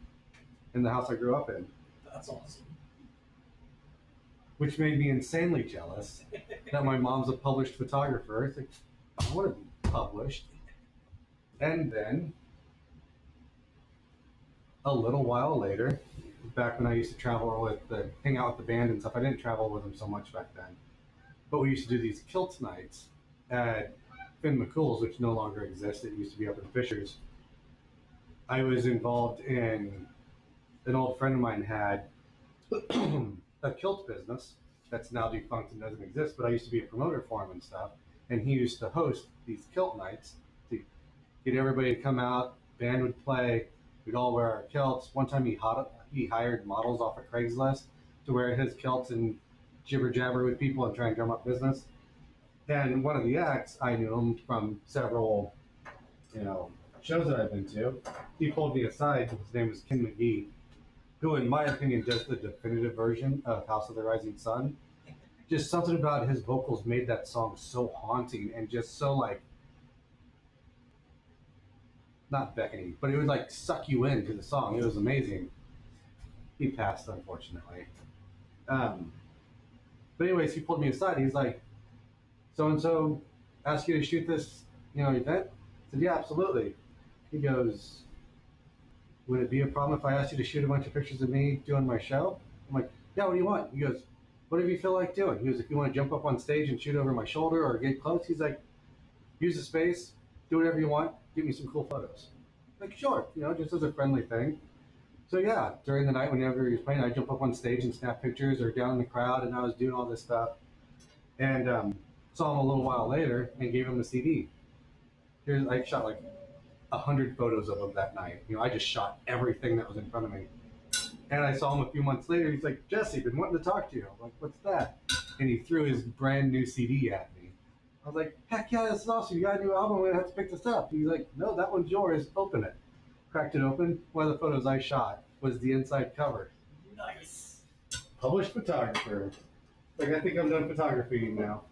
in the house I grew up in. That's awesome. Which made me insanely jealous that my mom's a published photographer. It's like, I want to be published. And then, a little while later, back when I used to travel hang out with the band and stuff, I didn't travel with them so much back then. But we used to do these kilt nights at Finn McCool's, which no longer exists. It used to be up in Fishers. I was involved in, an old friend of mine had a kilt business that's now defunct and doesn't exist, but I used to be a promoter for him and stuff. And he used to host these kilt nights to get everybody to come out, band would play, we'd all wear our kilts. One time he hired models off of Craigslist to wear his kilts and jibber jabber with people and try and drum up business. And one of the acts, I knew him from several, shows that I've been to. He pulled me aside. His name was Ken McGee, who, in my opinion, does the definitive version of House of the Rising Sun. Just something about his vocals made that song so haunting and just so not beckoning, but it would suck you into the song. It was amazing. He passed, unfortunately. But anyways, he pulled me aside. He's like, so-and-so asked you to shoot this, event? I said, yeah, absolutely. He goes, would it be a problem if I asked you to shoot a bunch of pictures of me doing my show? I'm like, yeah, what do you want? He goes, whatever you feel like doing. He goes, if you want to jump up on stage and shoot over my shoulder or get close, he's like, use the space, do whatever you want, give me some cool photos. I'm like, sure, just as a friendly thing. So yeah, during the night, whenever he was playing, I'd jump up on stage and snap pictures or down in the crowd, and I was doing all this stuff. And saw him a little while later and gave him the CD. I shot 100 photos of him that night. I just shot everything that was in front of me. And I saw him a few months later. He's like, Jesse, been wanting to talk to you. I'm like, what's that? And he threw his brand new CD at me. I was like, heck yeah, this is awesome. You got a new album. I'm going to have to pick this up. He's like, no, that one's yours. Open it. Cracked it open. One of the photos I shot was the inside cover. Nice. Published photographer. I think I'm done photography now.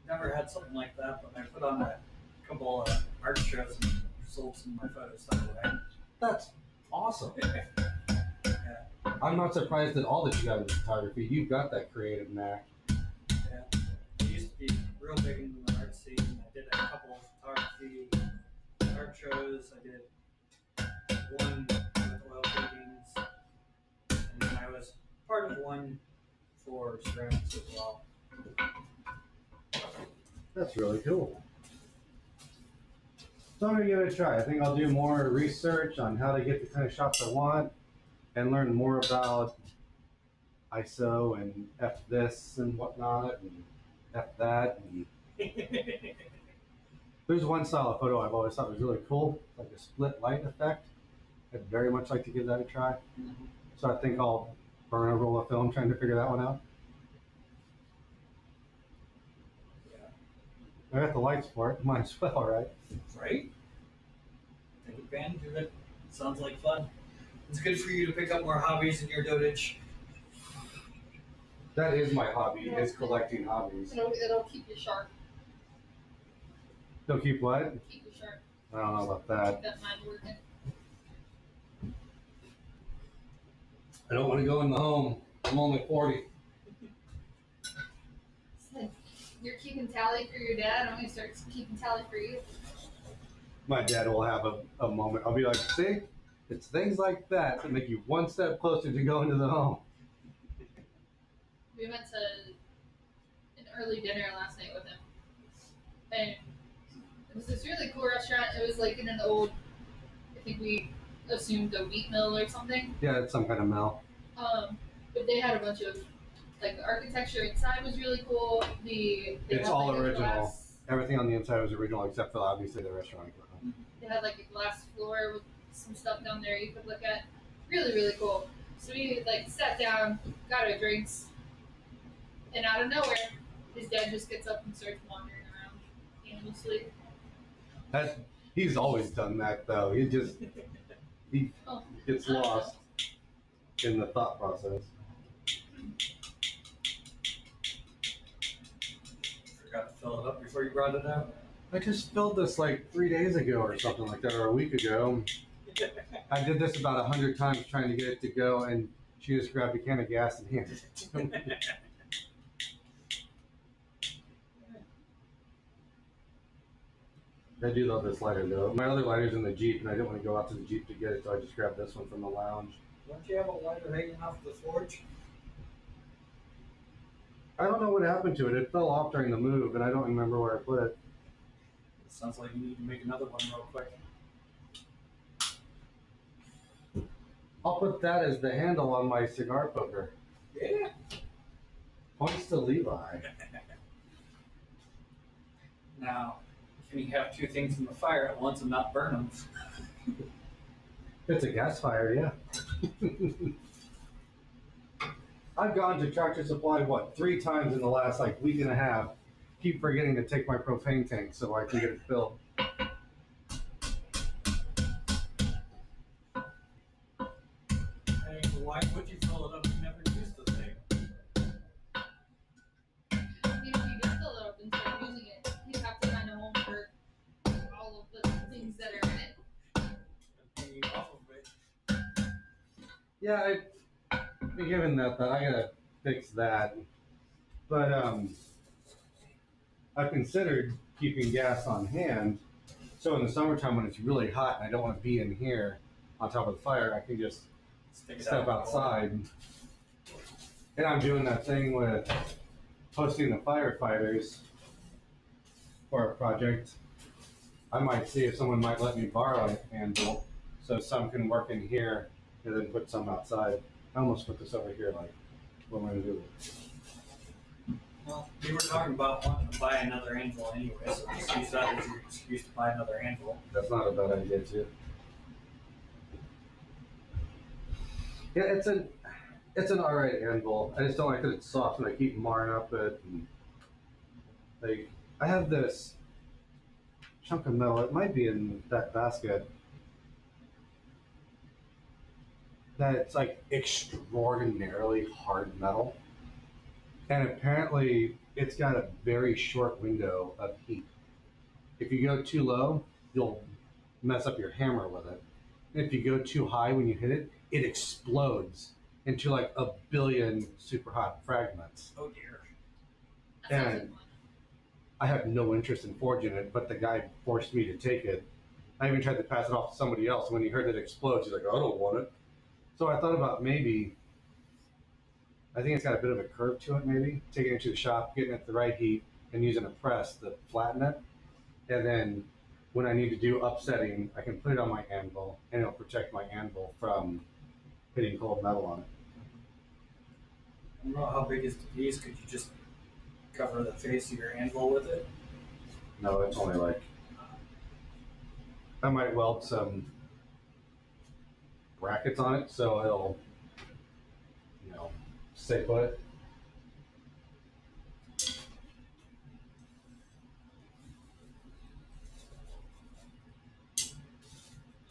Never had something like that, but I put on a couple of art shows and sold some of my photos that way. That's awesome. Yeah. I'm not surprised at all that you got into photography. You've got that creative knack. Yeah. I used to be real big into the art scene. I did a couple of photography art shows. I did one with oil paintings, and then I was part of one for ceramics as well. That's really cool. So I'm gonna give it a try. I think I'll do more research on how to get the kind of shots I want and learn more about ISO and F this and whatnot and F that. And there's one style of photo I've always thought was really cool, like a split light effect. I'd very much like to give that a try. So I think I'll burn a roll of film trying to figure that one out. I got the lights for it. Might as well, right? Right? Take advantage of it. Sounds like fun. It's good for you to pick up more hobbies in your dotage. That is my hobby, is collecting hobbies. It'll keep you sharp. They'll keep what? Keep you sharp. I don't know about that. Keep that mind working. I don't want to go in the home. I'm only 40. You're keeping tally for your dad. I'm gonna start keeping tally for you. My dad will have a moment. I'll be like, see, it's things like that that make you one step closer to going to the home. We went to an early dinner last night with him, and it was this really cool restaurant. It was like in an old, I think we assumed a wheat mill or something. Yeah, it's some kind of mill. But they had a bunch of, like, the architecture inside was really cool. They It's had, all like, a original. glass- Everything on the inside was original except for obviously the restaurant equipment. They had like a glass floor with some stuff down there you could look at. Really, really cool. So we like sat down, got our drinks, and out of nowhere, his dad just gets up and starts wandering around aimlessly. He's always done that though. He Oh, gets lost in the thought process. Forgot to fill it up before you brought it out. I just filled this like 3 days ago or something like that, or a week ago. I did this about 100 times trying to get it to go, and she just grabbed a can of gas and handed it to me. I do love this lighter though. My other lighter's in the Jeep, and I didn't want to go out to the Jeep to get it, so I just grabbed this one from the lounge. Don't you have a lighter hanging off the forge? I don't know what happened to it. It fell off during the move, and I don't remember where I put it. It sounds like you need to make another one real quick. I'll put that as the handle on my cigar poker. Yeah. Points to Levi. Now, can you have two things in the fire at once and not burn them? It's a gas fire, yeah. I've gone to Tractor Supply, 3 times in the last week and a half. Keep forgetting to take my propane tank so I can get it filled. Hey, why would you fill it up? You never used the thing. if you did fill it up and start using it, you'd have to find a home for all of the things that are in it. Hanging off of it. Yeah, given that, I gotta fix that. But I've considered keeping gas on hand, so in the summertime when it's really hot and I don't want to be in here on top of the fire, I can just Stick it step out. outside. And I'm doing that thing with hosting the firefighters for a project. I might see if someone might let me borrow a handle so some can work in here and then put some outside. I almost put this over here, what am I gonna do with it? Well, we were talking about wanting to buy another anvil anyway, so just use that as your excuse to buy another anvil. That's not a bad idea too. Yeah, it's an alright anvil. I just don't like that it's soft and I keep marring up it. And, I have this chunk of metal. It might be in that basket. That's extraordinarily hard metal. And apparently it's got a very short window of heat. If you go too low, you'll mess up your hammer with it. And if you go too high when you hit it, it explodes into a billion super hot fragments. Oh dear. That sounds And- like fun. I have no interest in forging it, but the guy forced me to take it. I even tried to pass it off to somebody else. When he heard it explode, he's like, I don't want it. So I thought about I think it's got a bit of a curve to it maybe, taking it to the shop, getting it the right heat, and using a press to flatten it, and then when I need to do upsetting, I can put it on my anvil, and it'll protect my anvil from hitting cold metal on it. I don't know how big is the piece. Could you just cover the face of your anvil with it? No, it's only like, I might weld some brackets on it so it'll, stay put.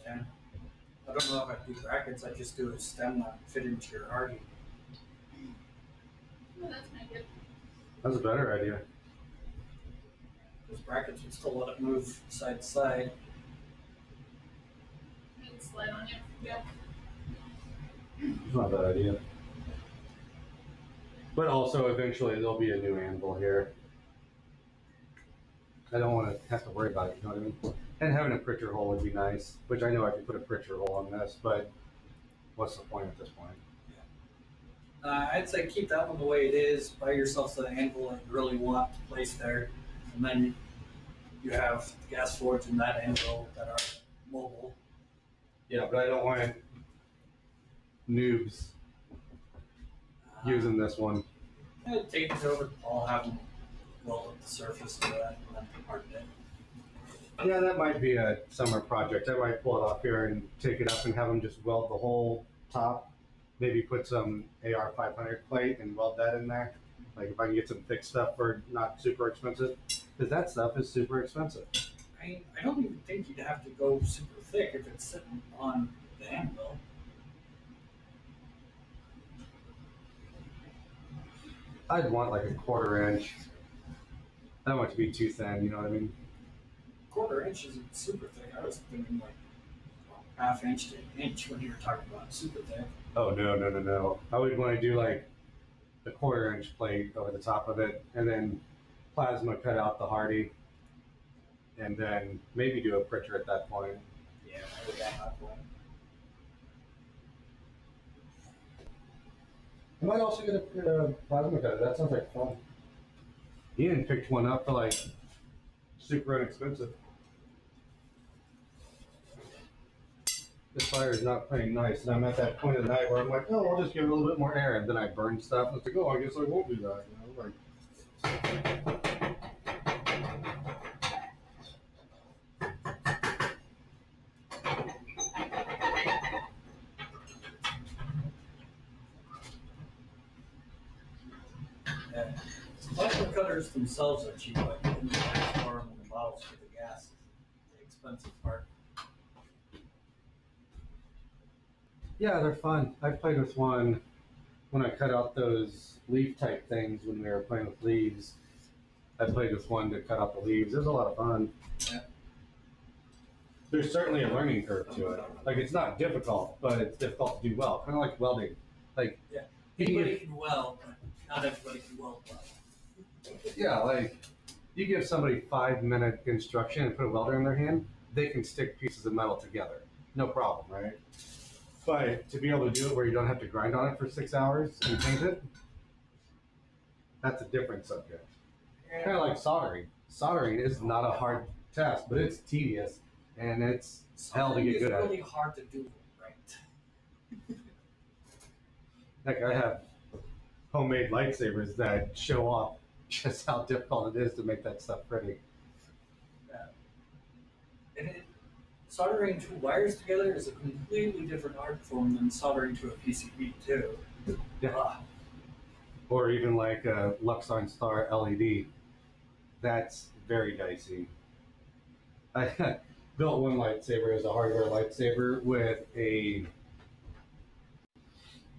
Yeah. I don't know if I do brackets. I just do a stem that fit into your hardy. Oh, that's kind of good. That's a better idea. Those brackets would still let it move side to side. I can slide on you. Yeah. It's not a bad idea. But also, eventually, there'll be a new anvil here. I don't want to have to worry about it, you know what I mean? And having a pritcher hole would be nice, which I know I could put a pritcher hole on this, but what's the point at this point? I'd say keep that one the way it is. Buy yourself the anvil that you really want placed there. And then you have the gas forge and that anvil that are mobile. Yeah, but I don't want noobs using this one. Take it over. I'll have them weld up the surface of that and then harden it. Yeah, that might be a summer project. I might pull it off here and take it up and have them just weld the whole top. Maybe put some AR 500 plate and weld that in there. Like if I can get some thick stuff for not super expensive, because that stuff is super expensive. I don't even think you'd have to go super thick if it's sitting on the anvil. I'd want like a 1/4 inch. I don't want it to be too thin, you know what I mean? 1/4 inch isn't super thick. I was thinking like 1/2 inch to 1 inch when you were talking about super thick. Oh no. I would want to do like the 1/4 inch plate over the top of it, and then plasma cut out the hardy, and then maybe do a pritcher at that point. Yeah, I would have that one. I might also get a plasma cutter. That sounds like fun. Ian picked one up for like super inexpensive. This fire is not playing nice, and I'm at that point of the night where I'm like, oh, I'll just give it a little bit more air, and then I burn stuff, and it's like, oh, I guess I won't do that. Yeah. Plasma cutters themselves are cheap, but in the gas form and the bottles for the gas is the expensive part. Yeah, they're fun. I played with one when I cut out those leaf type things when we were playing with leaves. I played with one to cut out the leaves. It was a lot of fun. Yeah. There's certainly a learning curve to it. Like it's not difficult, but it's difficult to do well. Kind of like welding. Like Anybody can weld, but not everybody can weld well. yeah, like you give somebody 5-minute instruction and put a welder in their hand, they can stick pieces of metal together. No problem, right? But to be able to do it where you don't have to grind on it for 6 hours and paint it, that's a different subject. Kind of like soldering. Soldering is not a hard task, but it's tedious and it's hell to get good at. It's really hard to do right. Heck, I have homemade lightsabers that show off just how difficult it is to make that stuff pretty. And soldering two wires together is a completely different art form than soldering to a PCB too. Yeah. Or even like a Luxon Star LED. That's very dicey. I built one lightsaber as a hardware lightsaber with a,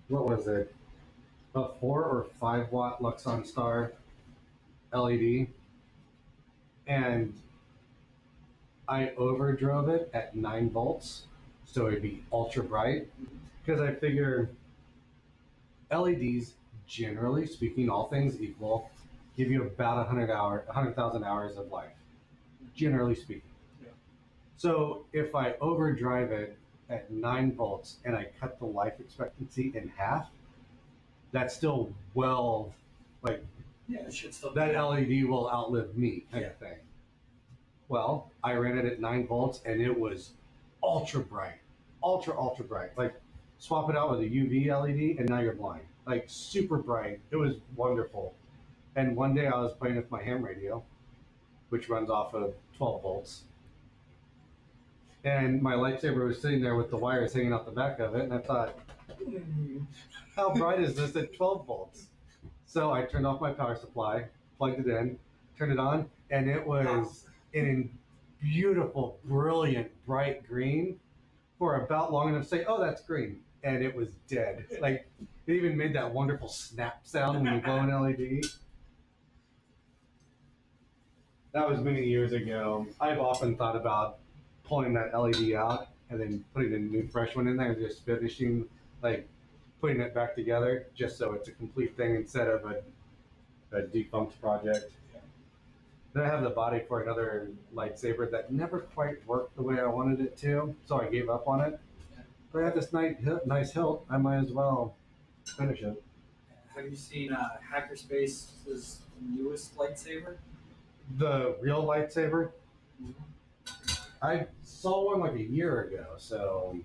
what was it? A 4 or 5 watt Luxon Star LED. And I overdrove it at 9 volts, so it'd be ultra bright. Because I figure LEDs, generally speaking, all things equal, give you about 100,000 hours of life, generally speaking. Yeah. So if I overdrive it at 9 volts and I cut the life expectancy in half, that's still Yeah, it should still that LED will outlive me kind of thing. Well, I ran it at 9 volts and it was ultra bright, ultra bright. Like swap it out with a UV LED and now you're blind. Like super bright. It was wonderful. And one day I was playing with my ham radio, which runs off of 12 volts. And my lightsaber was sitting there with the wires hanging out the back of it. And I thought, how bright is this at 12 volts? So I turned off my power supply, plugged it in, turned it on, and it was in beautiful, brilliant, bright green for about long enough to say, oh, that's green. And it was dead. Like, it even made that wonderful snap sound when you blow an LED. That was many years ago. I've often thought about pulling that LED out and then putting a new fresh one in there and just finishing, like, putting it back together just so it's a complete thing instead of a defunct project. Then I have the body for another lightsaber that never quite worked the way I wanted it to, so I gave up on it. But I have this nice hilt. I might as well finish it. Have you seen Hackerspace's newest lightsaber? The real lightsaber? I saw one like a year ago, so...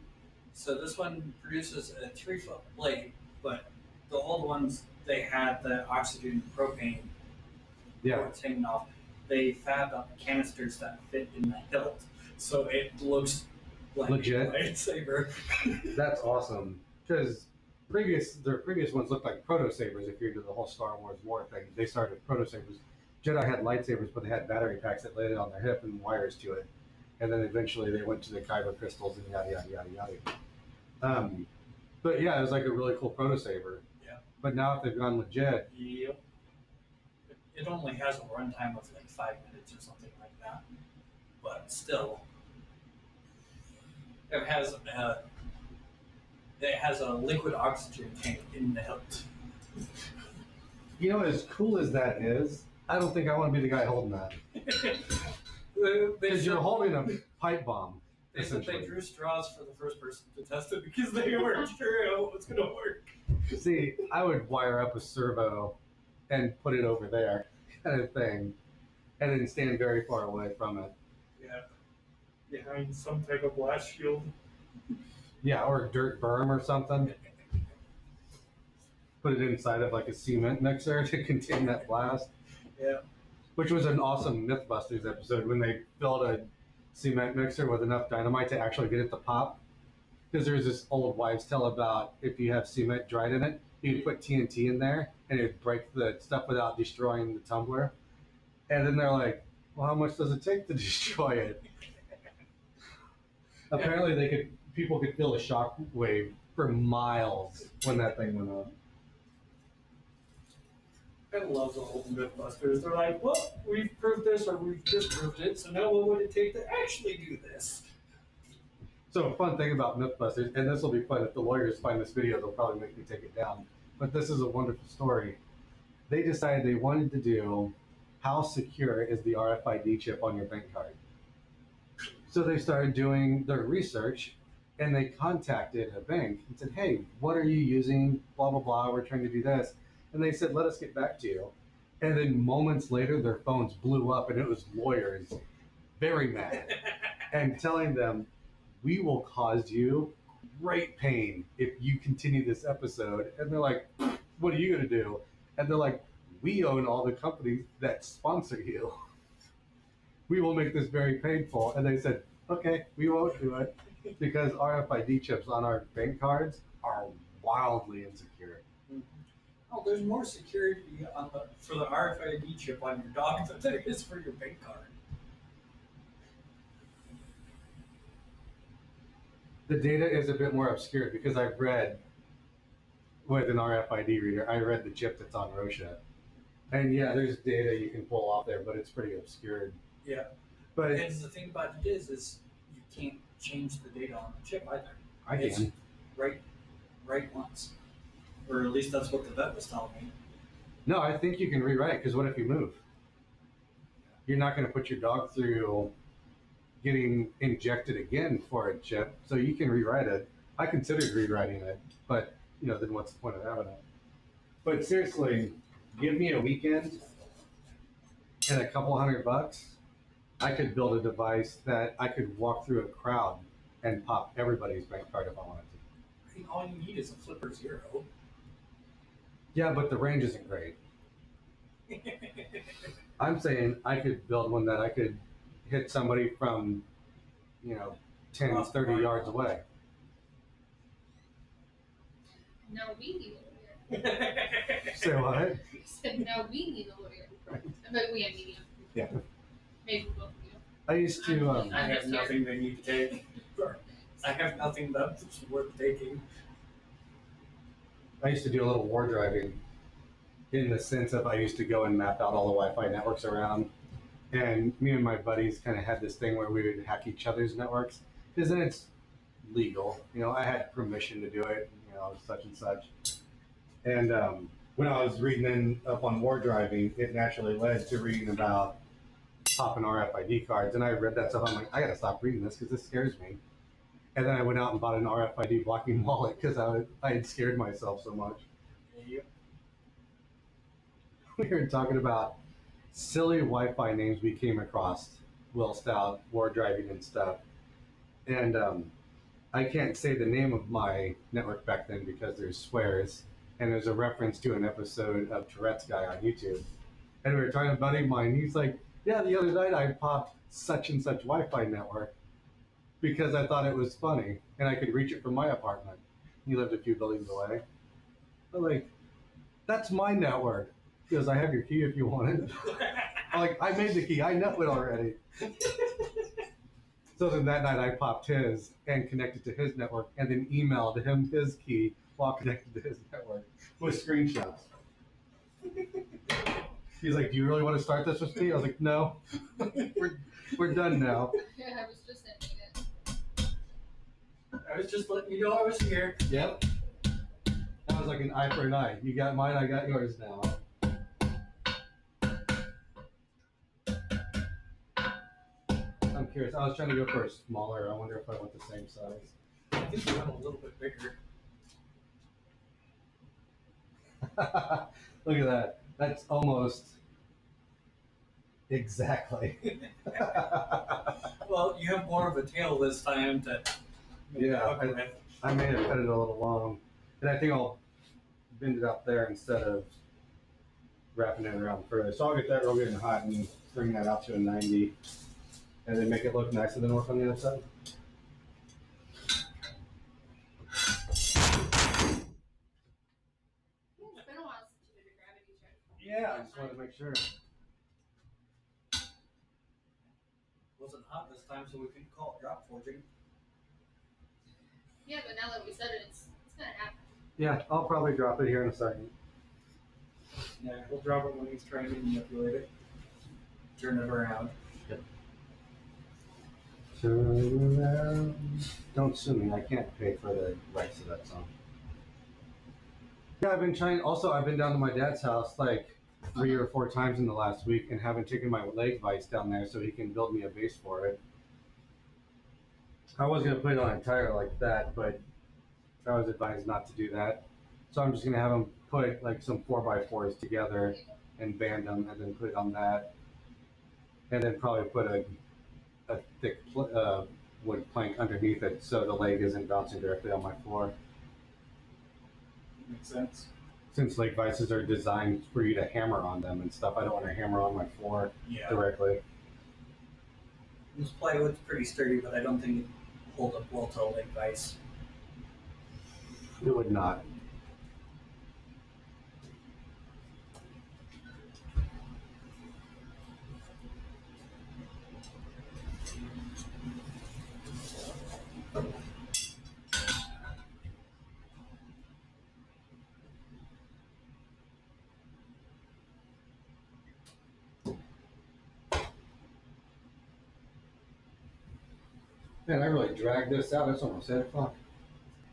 So this one produces a 3-foot blade, but the old ones, they had the oxygen propane ports hanging off. They fabbed up canisters that fit in the hilt, so it looks like legit a lightsaber. That's awesome, because their previous ones looked like proto sabers. If you're into the whole Star Wars war thing, they started with proto sabers. Jedi had lightsabers, but they had battery packs that laid it on their hip and wires to it, and then eventually they went to the kyber crystals and yada yada yada yada. But yeah, it was like a really cool proto saber. Yeah. But now if they've gone legit, Yep. It only has a runtime of like 5 minutes or something like that, but still, it has a liquid oxygen tank in the hilt. you know, as cool as that is, I don't think I want to be the guy holding that. Because you're holding a pipe bomb. They said they drew straws for the first person to test it because they weren't sure how it was going to work. See, I would wire up a servo and put it over there, kind of thing, and then stand very far away from it. Yeah. Behind some type of blast shield. Yeah, or a dirt berm or something. Put it inside of like a cement mixer to contain that blast. Yeah. Which was an awesome Mythbusters episode when they filled a cement mixer with enough dynamite to actually get it to pop. Because there's this old wives' tale about if you have cement dried in it, you can put TNT in there and it'd break the stuff without destroying the tumbler. And then they're like, well, how much does it take to destroy it? Apparently people could feel a shock wave for miles when that thing went up. I love the old Mythbusters. They're like, well, we've proved this or we've disproved it, so now what would it take to actually do this? So a fun thing about Mythbusters, and this will be fun if the lawyers find this video, they'll probably make me take it down. But this is a wonderful story. They decided they wanted to do how secure is the RFID chip on your bank card. So they started doing their research and they contacted a bank and said, hey, what are you using? Blah, blah, blah. We're trying to do this. And they said, let us get back to you. And then moments later, their phones blew up and it was lawyers very mad and telling them, we will cause you great pain if you continue this episode. And they're like, what are you going to do? And they're like, we own all the companies that sponsor you. We will make this very painful. And they said, okay, we won't do it because RFID chips on our bank cards are wildly insecure. Oh, there's more security for the RFID chip on your dog than there is for your bank card. The data is a bit more obscure because I've read with an RFID reader, I read the chip that's on Rosha. And yeah, there's data you can pull off there, but it's pretty obscured. Yeah. But and the thing about it is you can't change the data on the chip either. I can. It's right once. Or at least that's what the vet was telling me. No, I think you can rewrite it because what if you move? You're not going to put your dog through getting injected again for a chip, so you can rewrite it. I considered rewriting it, but then what's the point of having it? But seriously, give me a weekend and a couple $100, I could build a device that I could walk through a crowd and pop everybody's bank card if I wanted to. I think all you need is a flipper zero. Yeah, but the range isn't great. I'm saying I could build one that I could hit somebody from, 10, Across the 30 line. yards away. No, we need a lawyer. Say what? I said, no, we need a lawyer. But we have medium. Yeah. Maybe both of you. I used to. I have nothing they need to take. I have nothing that's worth taking. I used to do a little war driving, in the sense of I used to go and map out all the Wi-Fi networks around, and me and my buddies kind of had this thing where we would hack each other's networks, because then it's legal. I had permission to do it. Such and such. And when I was reading up on war driving, it naturally led to reading about popping RFID cards, and I read that stuff. I'm like, I gotta stop reading this because this scares me. And then I went out and bought an RFID blocking wallet because I had scared myself so much. Yep. We were talking about silly Wi-Fi names we came across whilst out war driving and stuff. And I can't say the name of my network back then because there's swears, and there's a reference to an episode of Tourette's Guy on YouTube. And we were talking to a buddy of mine. He's like, yeah, the other night I popped such and such Wi-Fi network because I thought it was funny and I could reach it from my apartment. He lived a few buildings away. I'm like, that's my network. He goes, I have your key if you want it. I'm like, I made the key. I know it already. So then that night I popped his and connected to his network and then emailed him his key while connected to his network with screenshots. He's like, do you really want to start this with me? I was like, no, we're done now. Yeah, I was just ending it. I was just letting you know I was here. Yep. That was like an eye for an eye. You got mine, I got yours now. I'm curious. I was trying to go for a smaller. I wonder if I want the same size. I think you went a little bit bigger. Look at that. That's almost exactly. Well, you have more of a tail this time to make it up with. I may have cut it a little long. And I think I'll bend it up there instead of wrapping it around further. So I'll get that real good and hot and bring that out to a 90. And then make it look nice and then work on the other side. It's been a while since you did a gravity check. Yeah, I just wanted to make sure. Wasn't hot this time, so we couldn't call it drop forging. Yeah, but now that we said it, it's gonna happen. Yeah, I'll probably drop it here in a second. Yeah, we'll drop it when he's trying to manipulate it. Turn it around. Turn around. Don't sue me. I can't pay for the rights to that song. Yeah, I've been trying. Also, I've been down to my dad's house like 3 or 4 times in the last week and haven't taken my leg vise down there so he can build me a base for it. I was going to put it on a tire like that, but I was advised not to do that. So I'm just going to have him put like some 4x4s together and band them and then put it on that. And then probably put a thick wood plank underneath it so the leg isn't bouncing directly on my floor. Makes sense. Since leg vices are designed for you to hammer on them and stuff, I don't want to hammer on my floor directly. This plywood's pretty sturdy, but I don't think it'd hold up well to a leg vise. It would not. Man, I really dragged this out. It's almost 8 o'clock.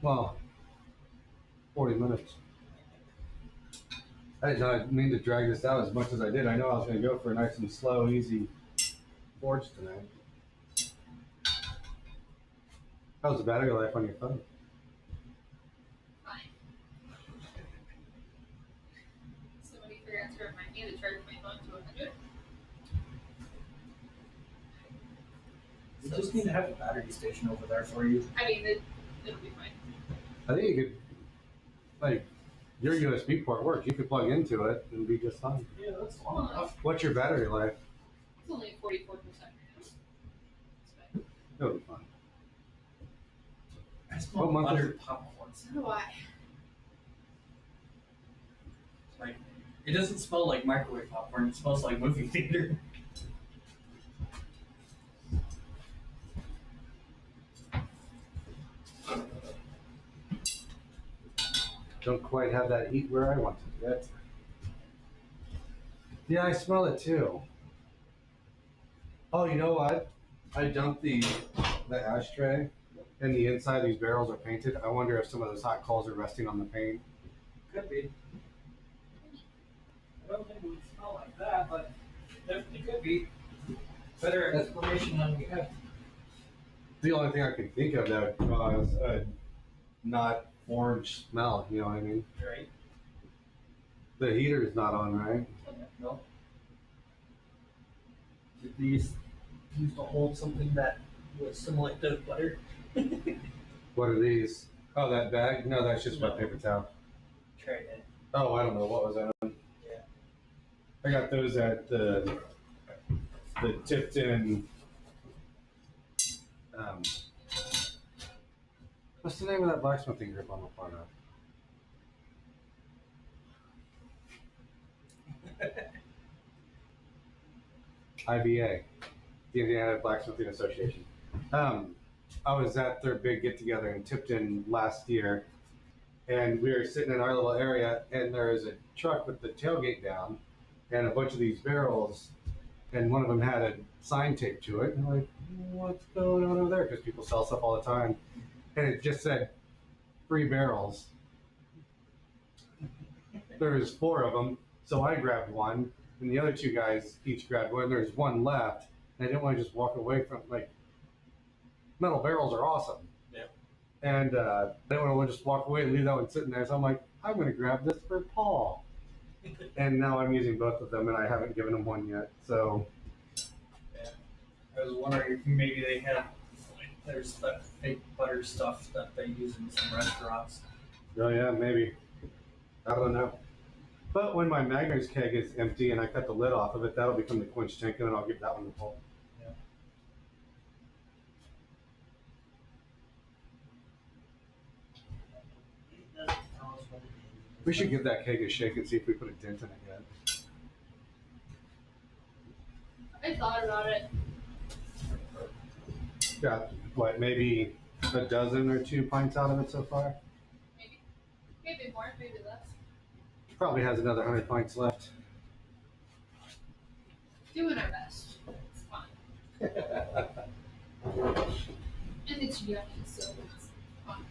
Well, 40 minutes. I did not mean to drag this out as much as I did. I know I was going to go for a nice and slow, easy forge tonight. How's the battery life on your phone? Fine. Somebody forgot to remind me to charge my phone to 100. You just need to have a battery station over there for you. I mean, it'll be fine. I think you could, like, your USB port works. You could plug into it and be just fine. Yeah, that's long enough. What's your battery life? It's only at 44% right now. It's fine. It'll be fine. I smell What month is buttered popcorn. So do I. It's like, it doesn't smell like microwave popcorn. It smells like movie theater. Don't quite have that heat where I want it yet. Yeah, I smell it too. Oh, you know what? I dumped the ashtray, and the inside of these barrels are painted. I wonder if some of those hot coals are resting on the paint. Could be. I don't think it would smell like that, but definitely could be. Better explanation than we have. The only thing I can think of that would cause a not orange smell, you know what I mean? Right? The heater is not on, right? No. Did these used to hold something that was similar to butter? What are these? Oh, that bag? No, that's just No. wet paper towel. Try it. Oh, I don't know. What was that on? Yeah. I got those at the Tipton. What's the name of that blacksmithing group I'm a part of? IBA, the Indiana Blacksmithing Association. I was at their big get together in Tipton last year, and we were sitting in our little area, and there was a truck with the tailgate down, and a bunch of these barrels, and one of them had a sign taped to it, and I'm like, what's going on over there? Because people sell stuff all the time, and it just said free barrels. There was 4 of them, so I grabbed one, and the other 2 guys each grabbed one. There's one left, and I didn't want to just walk away from, like, metal barrels are awesome. Yeah. And I didn't want to just walk away and leave that one sitting there, so I'm like, I'm going to grab this for Paul. And now I'm using both of them, and I haven't given him one yet, so. Yeah. I was wondering if maybe they had, like, there's that fake butter stuff that they use in some restaurants. Oh yeah, maybe. I don't know. But when my Magners keg is empty and I cut the lid off of it, that'll become the quench tank, and then I'll give that one to Paul. Yeah. We should give that keg a shake and see if we put a dent in it yet. I thought about it. Got, what, maybe a dozen or 2 pints out of it so far? Maybe. Maybe more, maybe less. Probably has another 100 pints left. Doing our best. It's fun. And it's yummy, so it's fun.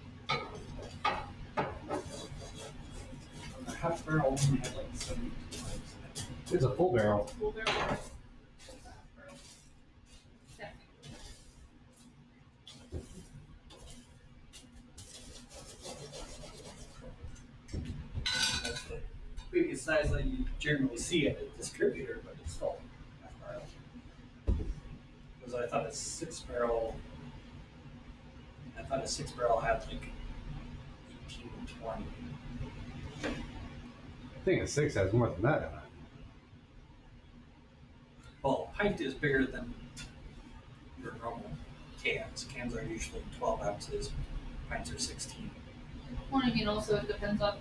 A half barrel only had like 72 pints. It's a full barrel. Full barrel. That's the biggest size that you generally see at a distributor, but it's still half barrel. Because I thought a 6-barrel, I had like 18 to 20. I think a 6 has more than that in it. Well, a pint is bigger than your normal cans. Cans are usually 12 ounces, pints are 16. Well, I mean, also it depends on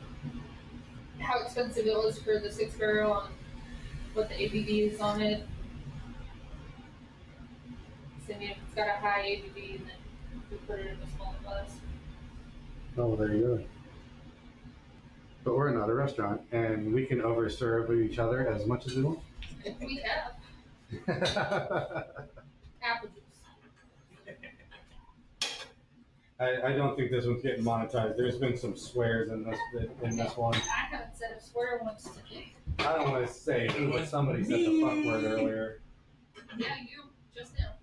how expensive it was for the 6-barrel and what the ABV is on it. So, I mean, if it's got a high ABV, then we put it in a smaller glass. Oh, there you go. But we're not a restaurant, and we can overserve each other as much as we want. We have apple juice. I don't think this one's getting monetized. There's been some swears in this one. I haven't said a swear once today. I don't want to say who, but somebody said the fuck word earlier. Yeah, you just now.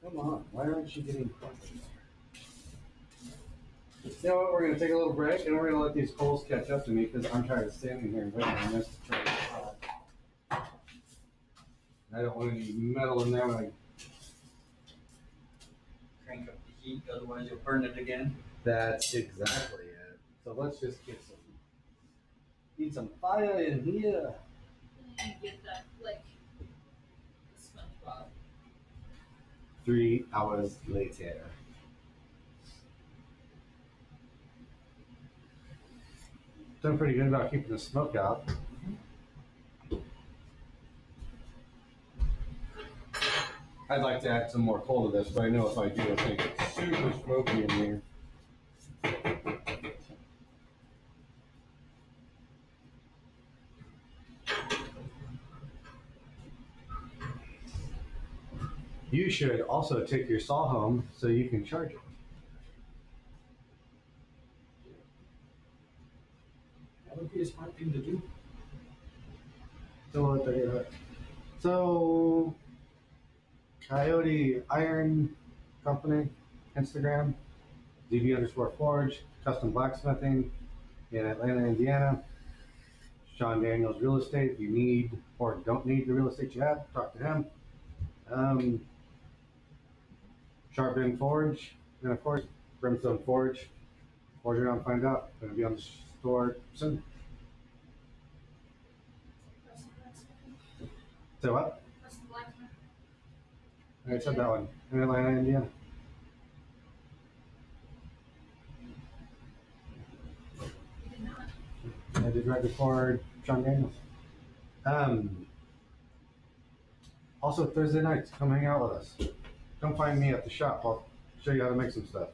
Come on, why aren't you getting questions? You know what, we're going to take a little break, and we're going to let these coals catch up to me, because I'm tired of standing here and waiting on this to try to I don't want any metal in there when I. Crank up the heat, otherwise you'll burn it again. That's exactly it. So let's just need some fire in here. And get that, like, SpongeBob. 3 hours later. Done pretty good about keeping the smoke out. I'd like to add some more coal to this, but I know if I do, it's going to get super smoky in here. You should also take your saw home so you can charge it. That would be a smart thing to do. So, Coyote Iron Company, Instagram, DB_Forge, Custom Blacksmithing in Atlanta, Indiana. Sean Daniels Real Estate. If you need or don't need the real estate you have, talk to him. Sharpen Forge, and of course, Brimstone Forge. Forge around, find out. Going to be on the store soon. So what? I said that one. In Atlanta, Indiana. I did right before Sean Daniels. Also, Thursday nights, come hang out with us. Come find me at the shop. I'll show you how to make some stuff.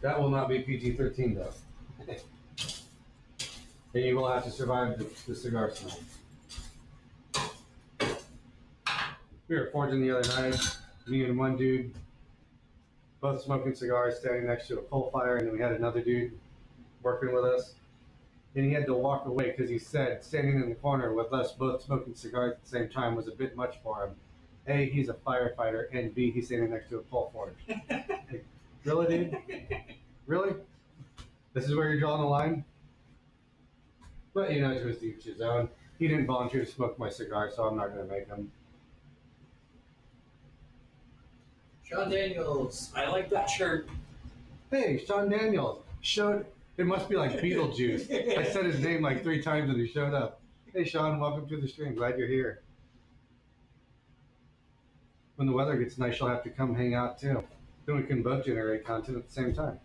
That will not be PG-13 though. And you will have to survive the cigar smell. We were forging the other night, me and one dude, both smoking cigars, standing next to a coal fire, and then we had another dude working with us. And he had to walk away because he said standing in the corner with us both smoking cigars at the same time was a bit much for him. A, he's a firefighter, and B, he's standing next to a coal forge. Like, really, dude? Really? This is where you're drawing the line? But you know, to each his own. He didn't volunteer to smoke my cigar, so I'm not going to make him. Sean Daniels, I like that shirt. Hey, Sean Daniels showed. It must be like Beetlejuice. I said his name like 3 times and he showed up. Hey, Sean, welcome to the stream. Glad you're here. When the weather gets nice, you'll have to come hang out too. Then we can both generate content at the same time.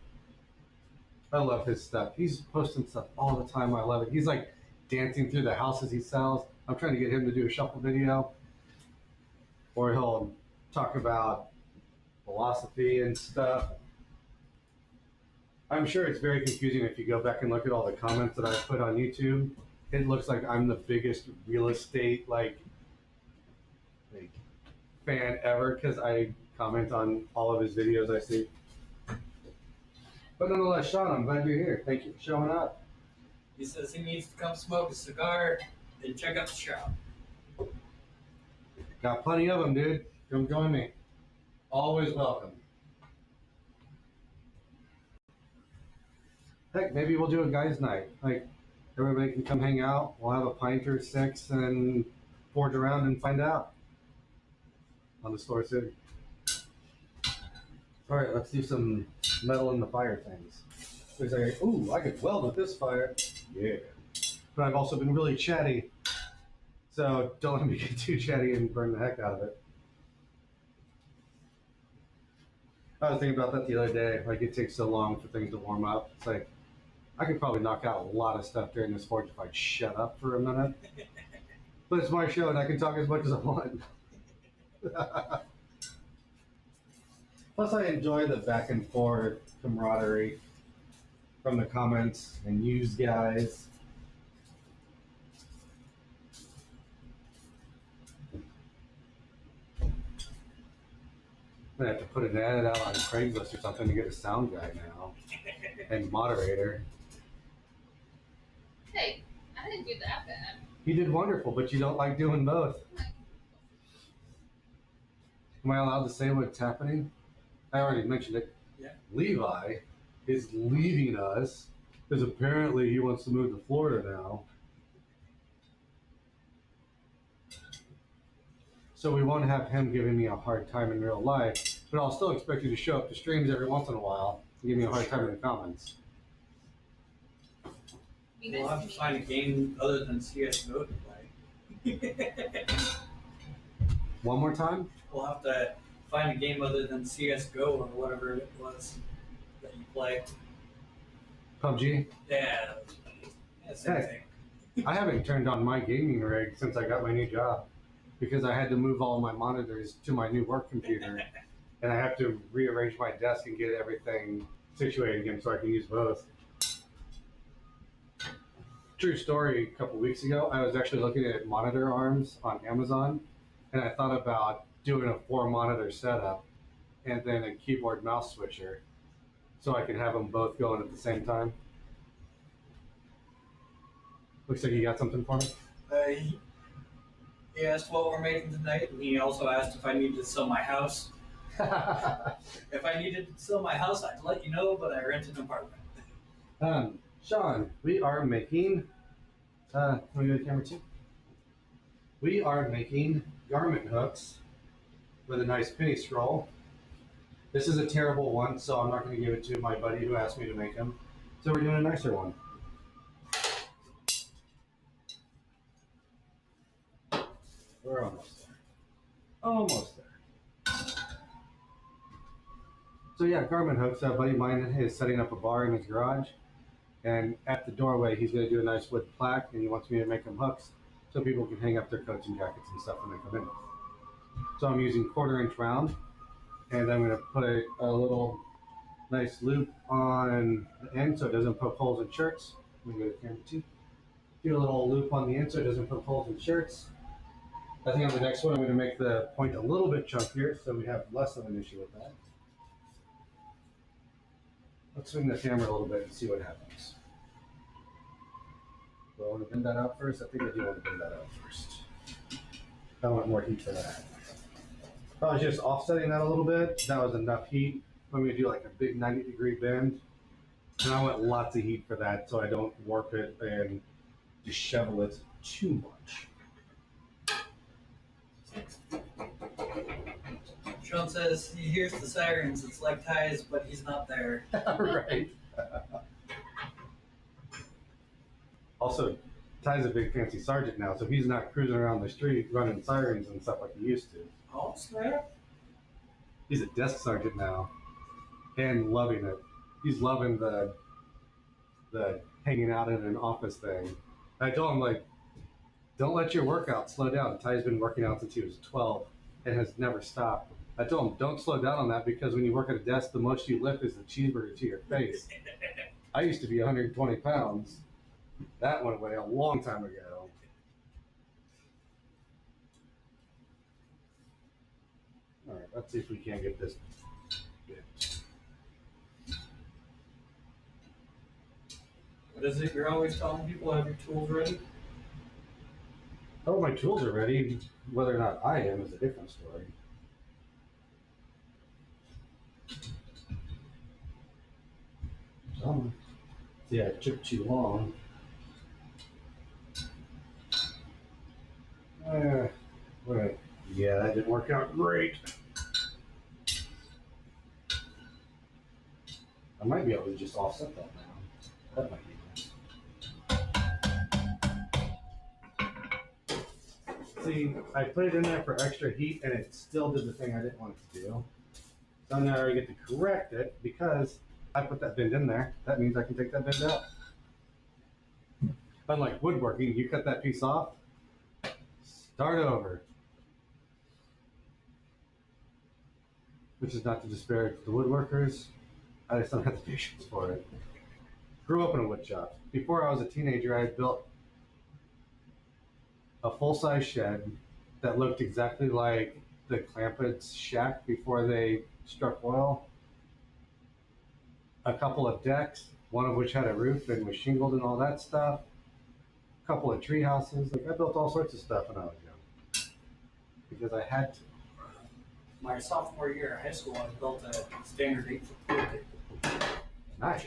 I love his stuff. He's posting stuff all the time. I love it. He's like dancing through the houses he sells. I'm trying to get him to do a shuffle video. Or he'll talk about philosophy and stuff. I'm sure it's very confusing if you go back and look at all the comments that I put on YouTube. It looks like I'm the biggest real estate like fan ever because I comment on all of his videos I see. But nonetheless, Sean, I'm glad you're here. Thank you for showing up. He says he needs to come smoke a cigar and check out the shop. Got plenty of them, dude. Come join me. Always welcome. Heck, maybe we'll do a guys' night. Like, everybody can come hang out. We'll have a pint or 6 and forge around and find out on the store city. All right, let's do some metal in the fire things. So he's like, ooh, I could weld with this fire. Yeah. But I've also been really chatty. So don't let me get too chatty and burn the heck out of it. I was thinking about that the other day. Like, it takes so long for things to warm up. It's like, I could probably knock out a lot of stuff during this forge if I'd shut up for a minute. But it's my show and I can talk as much as I want. Plus, I enjoy the back and forth camaraderie from the comments and news guys. I'm gonna have to put an ad out on Craigslist or something to get a sound guy now and moderator. Hey, I didn't do that bad. You did wonderful, but you don't like doing both. Am I allowed to say what's happening? I already mentioned it. Yeah. Levi is leaving us because apparently he wants to move to Florida now. So we won't have him giving me a hard time in real life, but I'll still expect you to show up to streams every once in a while and give me a hard time in the comments. Be We'll nice have to to me. find a game other than CS:GO to play. One more time? We'll have to find a game other than CS:GO or whatever it was that you play. PUBG? Yeah, same Hey. thing. I haven't turned on my gaming rig since I got my new job because I had to move all my monitors to my new work computer and I have to rearrange my desk and get everything situated again so I can use both. True story, a couple weeks ago, I was actually looking at monitor arms on Amazon and I thought about doing a 4 monitor setup and then a keyboard mouse switcher so I can have them both going at the same time. Looks like you got something for me. He asked what we're making tonight, and he also asked if I needed to sell my house. If I needed to sell my house, I'd let you know, but I rent an apartment. Sean, we are making, can we go to camera 2? We are making garment hooks with a nice penny scroll. This is a terrible one, so I'm not going to give it to my buddy who asked me to make them. So we're doing a nicer one. We're almost there. Almost there. So yeah, garment hooks. A buddy of mine is setting up a bar in his garage, and at the doorway he's going to do a nice wood plaque, and he wants me to make them hooks so people can hang up their coats and jackets and stuff when they come in. So I'm using 1/4 inch round, and I'm going to put a little nice loop on the end so it doesn't poke holes in shirts. Let me go to camera 2. Do a little loop on the end so it doesn't poke holes in shirts. I think on the next one I'm going to make the point a little bit chunkier so we have less of an issue with that. Let's swing the camera a little bit and see what happens. Do I want to bend that out first? I think I do want to bend that out first. I want more heat for that. I was just offsetting that a little bit. That was enough heat. I'm going to do like a big 90-degree bend. And I want lots of heat for that so I don't warp it and dishevel it too much. Sean says he hears the sirens. It's like ties, but he's not there. Right. Also, Ty's a big fancy sergeant now, so he's not cruising around the street running sirens and stuff like he used to. Oh, snap. He's a desk sergeant now and loving it. He's loving the hanging out in an office thing. I told him, like, don't let your workout slow down. Ty's been working out since he was 12 and has never stopped. I told him, don't slow down on that because when you work at a desk, the most you lift is the cheeseburger to your face. I used to be 120 pounds. That went away a long time ago. All right, let's see if we can't get this bit. What is it you're always telling people? Have your tools ready? Oh, my tools are ready. Whether or not I am is a different story. Yeah, it took too long. Right. Yeah, that didn't work out great. I might be able to just offset that now. That might be nice. See, I put it in there for extra heat and it still did the thing I didn't want it to do. So now I get to correct it because I put that bend in there. That means I can take that bend out. Unlike woodworking, you cut that piece off, start over. Which is not to disparage the woodworkers. I just don't have the patience for it. Grew up in a wood shop. Before I was a teenager, I had built a full-size shed that looked exactly like the Clampett's shack before they struck oil. A couple of decks, one of which had a roof and was shingled and all that stuff. A couple of tree houses. Like, I built all sorts of stuff when I was young. Because I had to. My sophomore year of high school, I built a standard 8-foot pool table. Nice.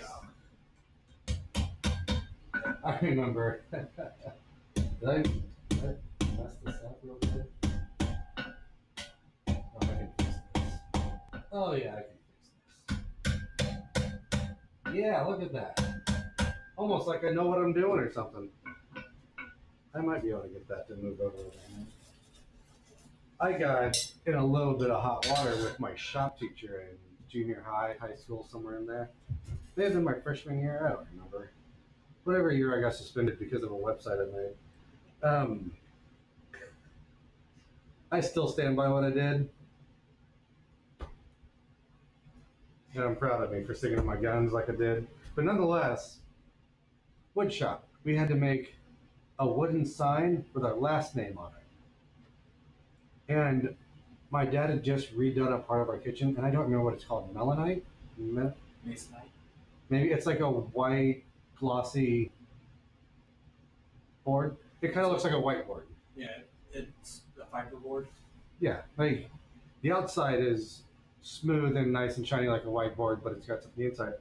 I remember. Did I mess this up real quick? Oh yeah, I can fix this. Yeah, look at that. Almost like I know what I'm doing or something. I might be able to get that to move over there. I got in a little bit of hot water with my shop teacher in junior high, high school, somewhere in there. Maybe in my freshman year, I don't remember. Whatever year I got suspended because of a website I made. I still stand by what I did. And I'm proud of me for sticking to my guns like I did. But nonetheless, wood shop. We had to make a wooden sign with our last name on it. And my dad had just redone a part of our kitchen, and I don't remember what it's called. Melanite? Masonite. Maybe it's like a white, glossy board. It kind of looks like a whiteboard. Yeah, it's a fiberboard. Yeah, like the outside is smooth and nice and shiny like a whiteboard, but it's got something inside.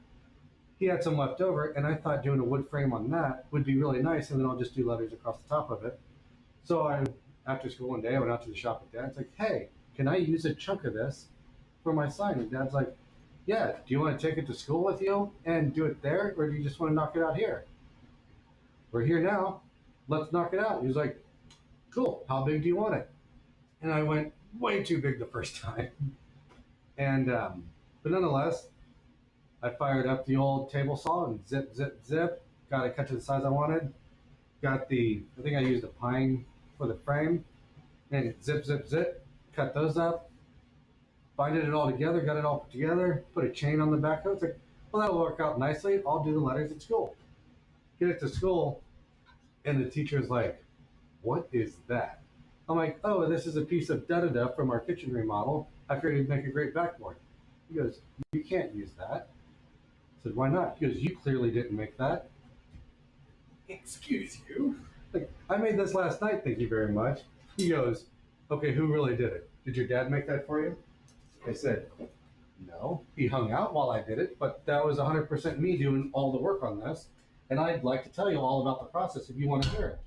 He had some left over, and I thought doing a wood frame on that would be really nice, and then I'll just do letters across the top of it. So after school one day, I went out to the shop with Dad. It's like, hey, can I use a chunk of this for my sign? And Dad's like, yeah, do you want to take it to school with you and do it there, or do you just want to knock it out here? We're here now. Let's knock it out. He was like, cool. How big do you want it? And I went way too big the first time. And but nonetheless, I fired up the old table saw and zip, zip, zip. Got it cut to the size I wanted. I think I used a pine for the frame. And zip, zip, zip. Cut those up. Binded it all together. Got it all put together. Put a chain on the back of it. It's like, well, that'll work out nicely. I'll do the letters at school. Get it to school. And the teacher's like, what is that? I'm like, oh, this is a piece of da-da-da from our kitchen remodel. I figured it'd make a great backboard. He goes, you can't use that. I said, why not? He goes, you clearly didn't make that. Excuse you. Like, I made this last night, thank you very much. He goes, okay, who really did it? Did your dad make that for you? I said, no. He hung out while I did it, but that was 100% me doing all the work on this. And I'd like to tell you all about the process if you want to hear it.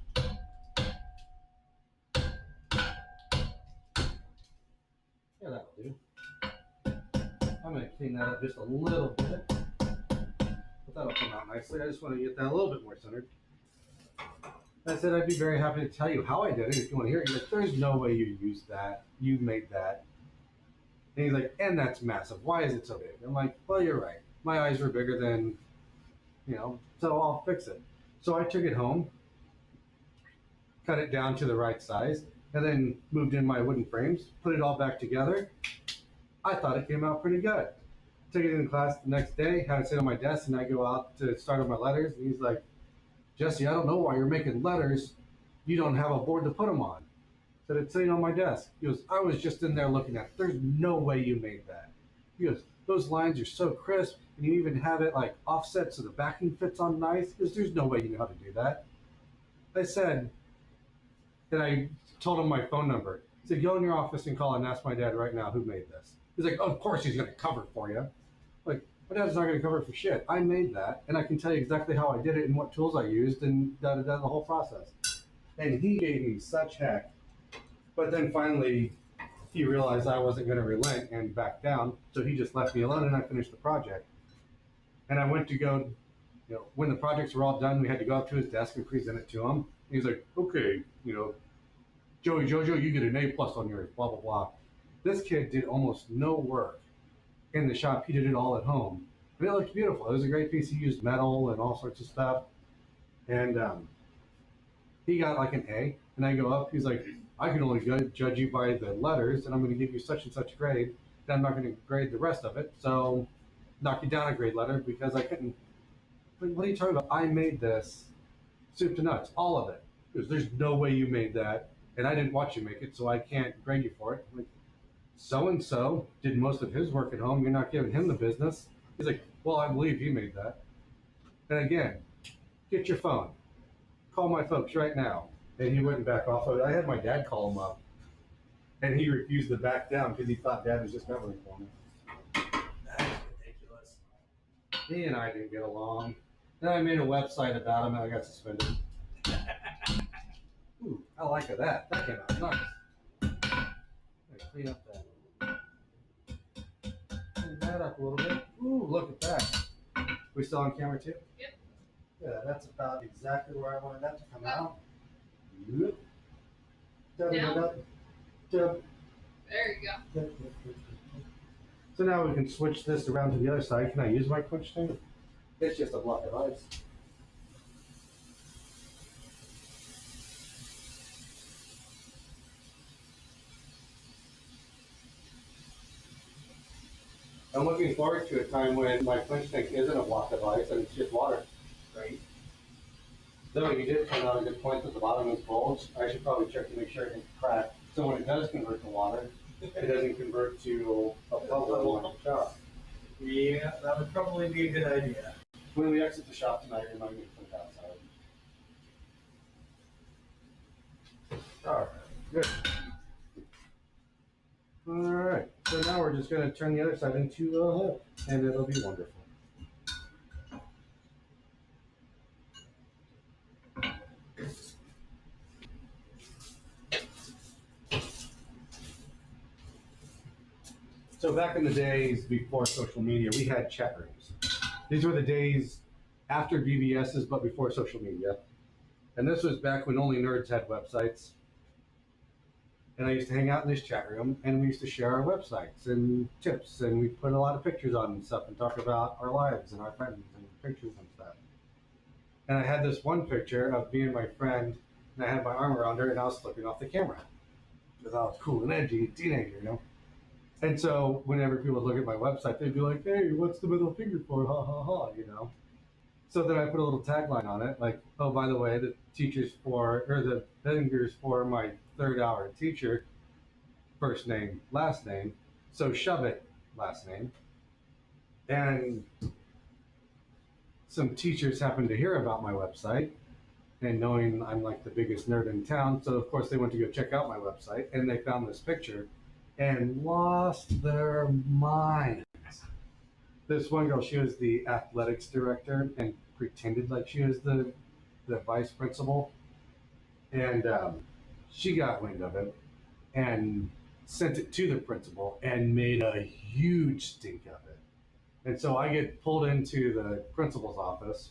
Yeah, that'll do. I'm going to clean that up just a little bit. But that'll come out nicely. I just want to get that a little bit more centered. I said I'd be very happy to tell you how I did it if you want to hear it. He's like, there's no way you used that. You made that. And he's like, and that's massive. Why is it so big? I'm like, well, you're right. My eyes were bigger than, so I'll fix it. So I took it home, cut it down to the right size, and then moved in my wooden frames, put it all back together. I thought it came out pretty good. Took it in class the next day, had it sit on my desk, and I go out to start on my letters, and he's like, Jesse, I don't know why you're making letters. You don't have a board to put them on. I said, it's sitting on my desk. He goes, I was just in there looking at it. There's no way you made that. He goes, those lines are so crisp, and you even have it like offset so the backing fits on nice. He goes, there's no way you know how to do that. I said, and I told him my phone number. He said, go in your office and call and ask my dad right now who made this. He's like, oh, of course he's going to cover for you. Like, my dad's not going to cover for shit. I made that, and I can tell you exactly how I did it and what tools I used and the whole process. And he gave me such heck. But then finally, he realized I wasn't going to relent and back down, so he just left me alone, and I finished the project. And I went to go, when the projects were all done, we had to go up to his desk and present it to him. And he's like, okay, Joey Jojo, you get an A+ on yours, blah, blah, blah. This kid did almost no work in the shop. He did it all at home. And it looked beautiful. It was a great piece. He used metal and all sorts of stuff. And he got like an A. And I go up, he's like, I can only judge you by the letters, and I'm going to give you such and such a grade. And I'm not going to grade the rest of it. So knock you down a grade letter because I couldn't. But what are you talking about? I made this soup to nuts, all of it. Because there's no way you made that. And I didn't watch you make it, so I can't grade you for it. I'm like, so-and-so did most of his work at home. You're not giving him the business. He's like, well, I believe he made that. And again, get your phone. Call my folks right now. And he went back off of it. I had my dad call him up. And he refused to back down because he thought Dad was just covering for me. That is ridiculous. He and I didn't get along. Then I made a website about him and I got suspended. Ooh, I like that. That came out nice. Clean up that. that up a little bit. Ooh, look at that. We still on camera too? Yep. Yeah, that's about exactly where I wanted that to come Oh. out. Yep. Down? Dub. There you go. So now we can switch this around to the other side. Can I use my quench thing? It's just a block of ice. I'm looking forward to a time when my quench tank isn't a block of ice and it's just water. Right. Though you did point out a good point that the bottom is bulged, I should probably check to make sure it didn't crack. So when it does convert to water, it doesn't convert to a bubble like a shop. Yeah, that would probably be a good idea. When we exit the shop tonight, remind me to put it outside. Alright, good. Alright, so now we're just going to turn the other side into a hook, and it'll be wonderful. So back in the days before social media, we had chat rooms. These were the days after BBSs, but before social media. And this was back when only nerds had websites. And I used to hang out in this chat room, and we used to share our websites and tips, and we put a lot of pictures on and stuff and talk about our lives and our friends and pictures and stuff. And I had this one picture of me and my friend, and I had my arm around her, and I was flipping off the camera. Because I was cool and edgy, teenager, you know? And so whenever people would look at my website, they'd be like, hey, what's the middle finger for? Ha ha ha, you know? So then I put a little tagline on it, like, oh, by the way, the finger's for my third hour teacher, first name, last name, so shove it, last name. And some teachers happened to hear about my website, and knowing I'm like the biggest nerd in town, so of course they went to go check out my website, and they found this picture and lost their minds. This one girl, she was the athletics director and pretended like she was the vice principal. And she got wind of it and sent it to the principal and made a huge stink of it. And so I get pulled into the principal's office,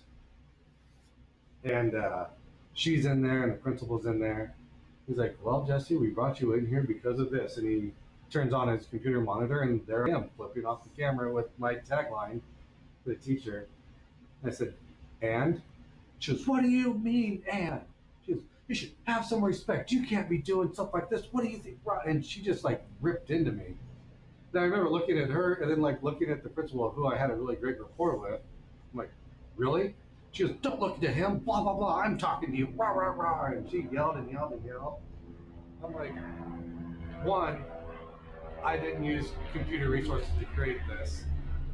and she's in there and the principal's in there. He's like, well, Jesse, we brought you in here because of this. And he turns on his computer monitor, and there I am flipping off the camera with my tagline for the teacher. I said, and? She goes, what do you mean, and? She goes, you should have some respect. You can't be doing stuff like this. What do you think? And she just like ripped into me. Then I remember looking at her and then like looking at the principal who I had a really great rapport with. I'm like, really? She goes, don't look at him, blah, blah, blah. I'm talking to you, rah, rah, rah. And she yelled and yelled and yelled. I'm like, one, I didn't use computer resources to create this.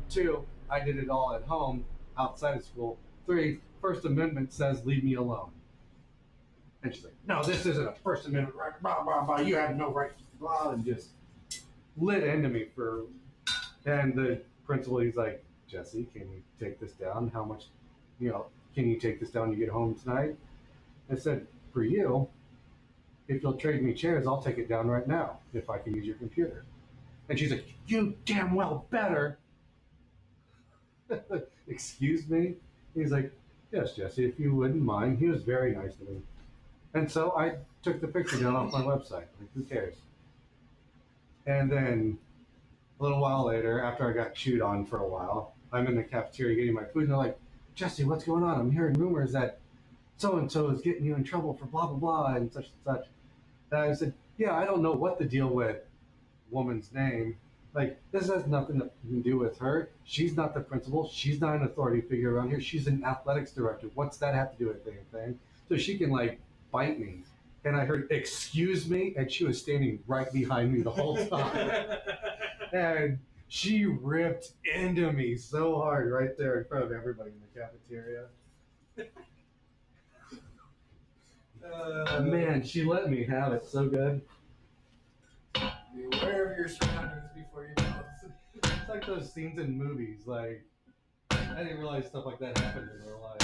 Two, I did it all at home, outside of school. Three, First Amendment says leave me alone. And she's like, no, this isn't a First Amendment right, blah, blah, blah. You have no right, blah, and just lit into me for, and the principal, he's like, Jesse, can you take this down? How much, can you take this down when you get home tonight? I said, for you, if you'll trade me chairs, I'll take it down right now if I can use your computer. And she's like, you damn well better. Excuse me? He's like, yes, Jesse, if you wouldn't mind. He was very nice to me. And so I took the picture down off my website. Like, who cares? And then a little while later, after I got chewed on for a while, I'm in the cafeteria getting my food, and they're like, Jesse, what's going on? I'm hearing rumors that so-and-so is getting you in trouble for blah, blah, blah, and such and such. And I said, yeah, I don't know what the deal with woman's name. Like, this has nothing to do with her. She's not the principal. She's not an authority figure around here. She's an athletics director. What's that have to do with anything? So she can, like, bite me. And I heard, excuse me, and she was standing right behind me the whole time. And she ripped into me so hard right there in front of everybody in the cafeteria. Man, she let me have it so good. Be aware of your surroundings before you know it. It's like those scenes in movies. Like, I didn't realize stuff like that happened in real life.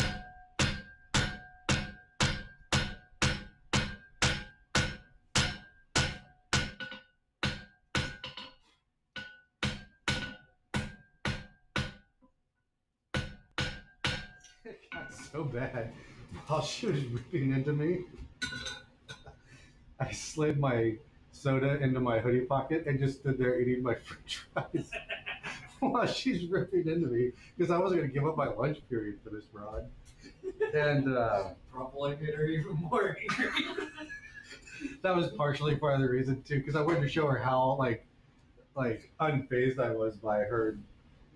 It got so bad. While she was ripping into me, I slid my soda into my hoodie pocket and just stood there eating my french fries while she's ripping into me because I wasn't going to give up my lunch period for this broad. And Probably made her even more angry. that was partially part of the reason too, because I wanted to show her how like unfazed I was by her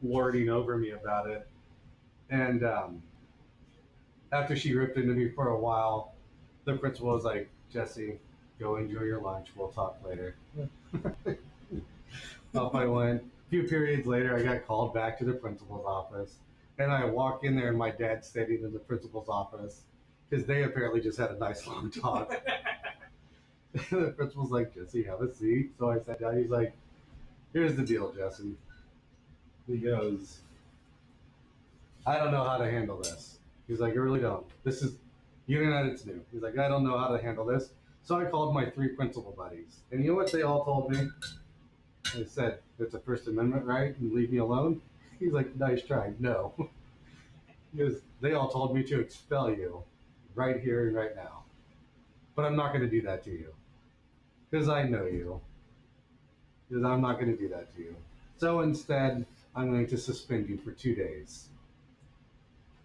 lording over me about it. And after she ripped into me for a while, the principal was like, "Jesse, go enjoy your lunch. We'll talk later." Off I went. A few periods later, I got called back to the principal's office, and I walk in there, and my dad's sitting in the principal's office because they apparently just had a nice long talk. The principal's like, "Jesse, have a seat." So I sat down. He's like, "Here's the deal, Jesse." He goes, "I don't know how to handle this." He's like, "I really don't. This is internet, it's new." He's like, "I don't know how to handle this." So I called my 3 principal buddies. And you know what they all told me? They said, "It's a First Amendment right and leave me alone." He's like, "Nice try." No. Because they all told me to expel you right here and right now. But I'm not going to do that to you. Because I know you. Because I'm not going to do that to you. So instead, I'm going to suspend you for 2 days.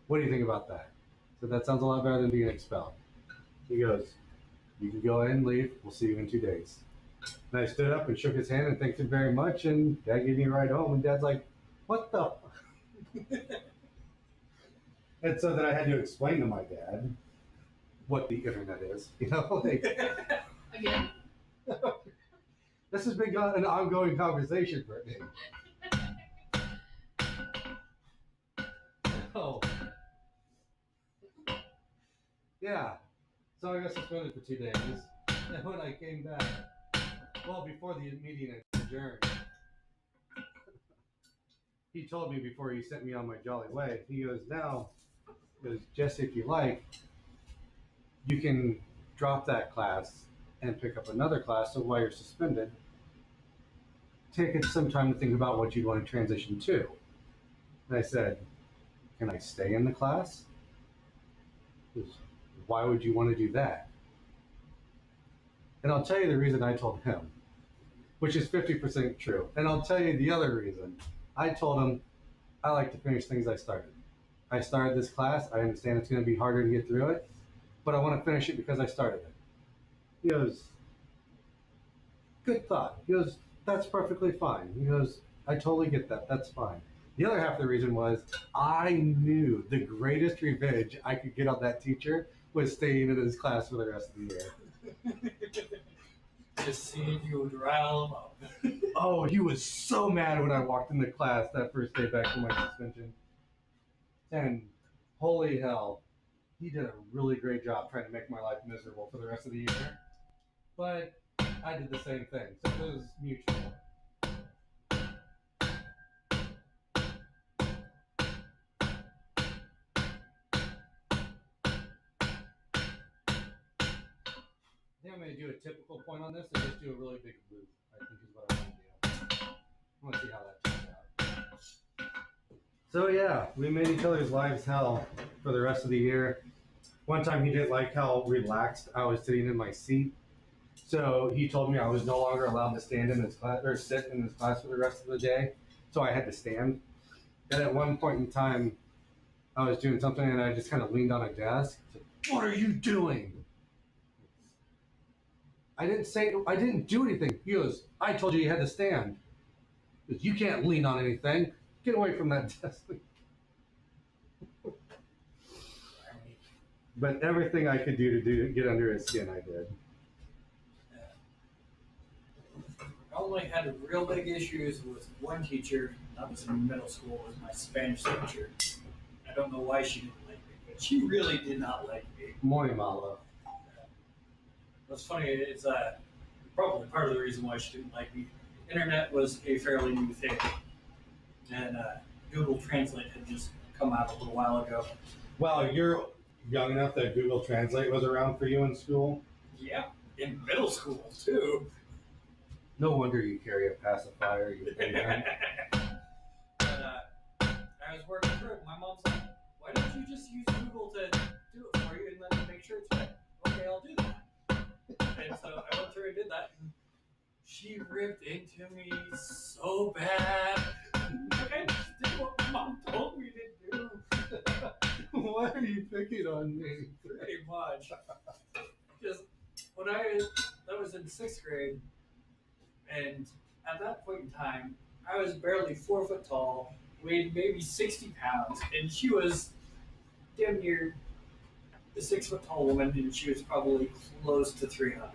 What do you think about that? So that sounds a lot better than being expelled. He goes, "You can go ahead and leave. We'll see you in 2 days." And I stood up and shook his hand and thanked him very much. And Dad gave me a ride home. And Dad's like, "What the?" And so then I had to explain to my dad what the internet is. You know, like, Again. this has been an ongoing conversation for me. Oh. Yeah. So I got suspended for 2 days. And when I came back, well, before the meeting adjourned, he told me before he sent me on my jolly way, he goes, "Now, Jesse, if you like, you can drop that class and pick up another class. So while you're suspended, take some time to think about what you'd want to transition to." And I said, "Can I stay in the class?" He goes, "Why would you want to do that?" And I'll tell you the reason I told him, which is 50% true. And I'll tell you the other reason. I told him, I like to finish things I started. I started this class. I understand it's going to be harder to get through it, but I want to finish it because I started it. He goes, "Good thought." He goes, "That's perfectly fine." He goes, "I totally get that. That's fine." The other half of the reason was I knew the greatest revenge I could get on that teacher was staying in his class for the rest of the year. Just seeing you rile him up. Oh, he was so mad when I walked in the class that first day back from my suspension. And holy hell, he did a really great job trying to make my life miserable for the rest of the year. But I did the same thing, so it was mutual. I think I'm going to do a typical point on this and just do a really big loop, I think is what I want to do. I want to see how that turns out. So yeah, we made each other's lives hell for the rest of the year. One time he didn't like how relaxed I was sitting in my seat. So he told me I was no longer allowed to stand in his class or sit in his class for the rest of the day. So I had to stand. And at one point in time, I was doing something and I just kind of leaned on a desk. Said, "What are you doing?" I didn't do anything. He goes, "I told you you had to stand." He goes, "You can't lean on anything. Get away from that desk." But everything I could do to get under his skin, I did. I only had real big issues with one teacher. That was in middle school. Was my Spanish teacher. I don't know why she didn't like me, but she really did not like me. Muy malo. What's funny is probably part of the reason why she didn't like me. Internet was a fairly new thing, and Google Translate had just come out a little while ago. Well, you're young enough that Google Translate was around for you in school. Yeah, in middle school too. No wonder you carry a pacifier. You But I was working through it. My mom's like, why don't you just use Google to do it for you and then make sure it's right? Okay, I'll do that. And so I went through and did that. And she ripped into me so bad. Like, I just did what my mom told me to do. Why are you picking on me? Pretty much. Because when that was in 6th grade, and at that point in time, I was barely 4 foot tall, weighed maybe 60 pounds, and she was damn near a 6 foot tall woman, and she was probably close to 300.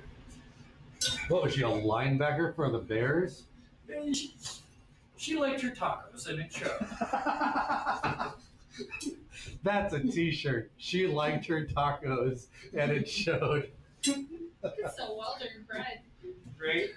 What was she, a linebacker for the Bears? And she liked her tacos, and it showed. That's a T-shirt. She liked her tacos, and it showed. It's so well-earned bread. Right?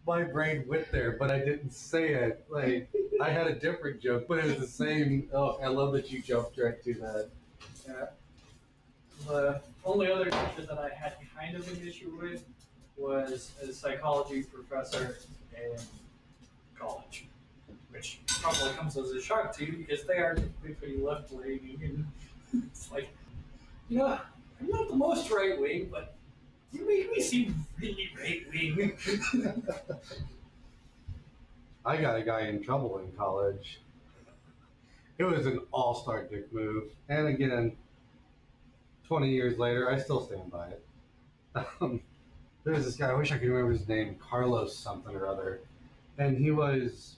My brain went there, but I didn't say it. Like, I had a different joke, but it was the same. Oh, I love that you jumped right to that. Yeah. The only other teacher that I had kind of an issue with was a psychology professor in college, which probably comes as a shock to you because they are typically pretty left-leaning, and it's like, I'm not the most right-wing, but you make me seem really right-wing. I got a guy in trouble in college. It was an all-star dick move, and again, 20 years later, I still stand by it. There was this guy, I wish I could remember his name, Carlos something or other, and he was,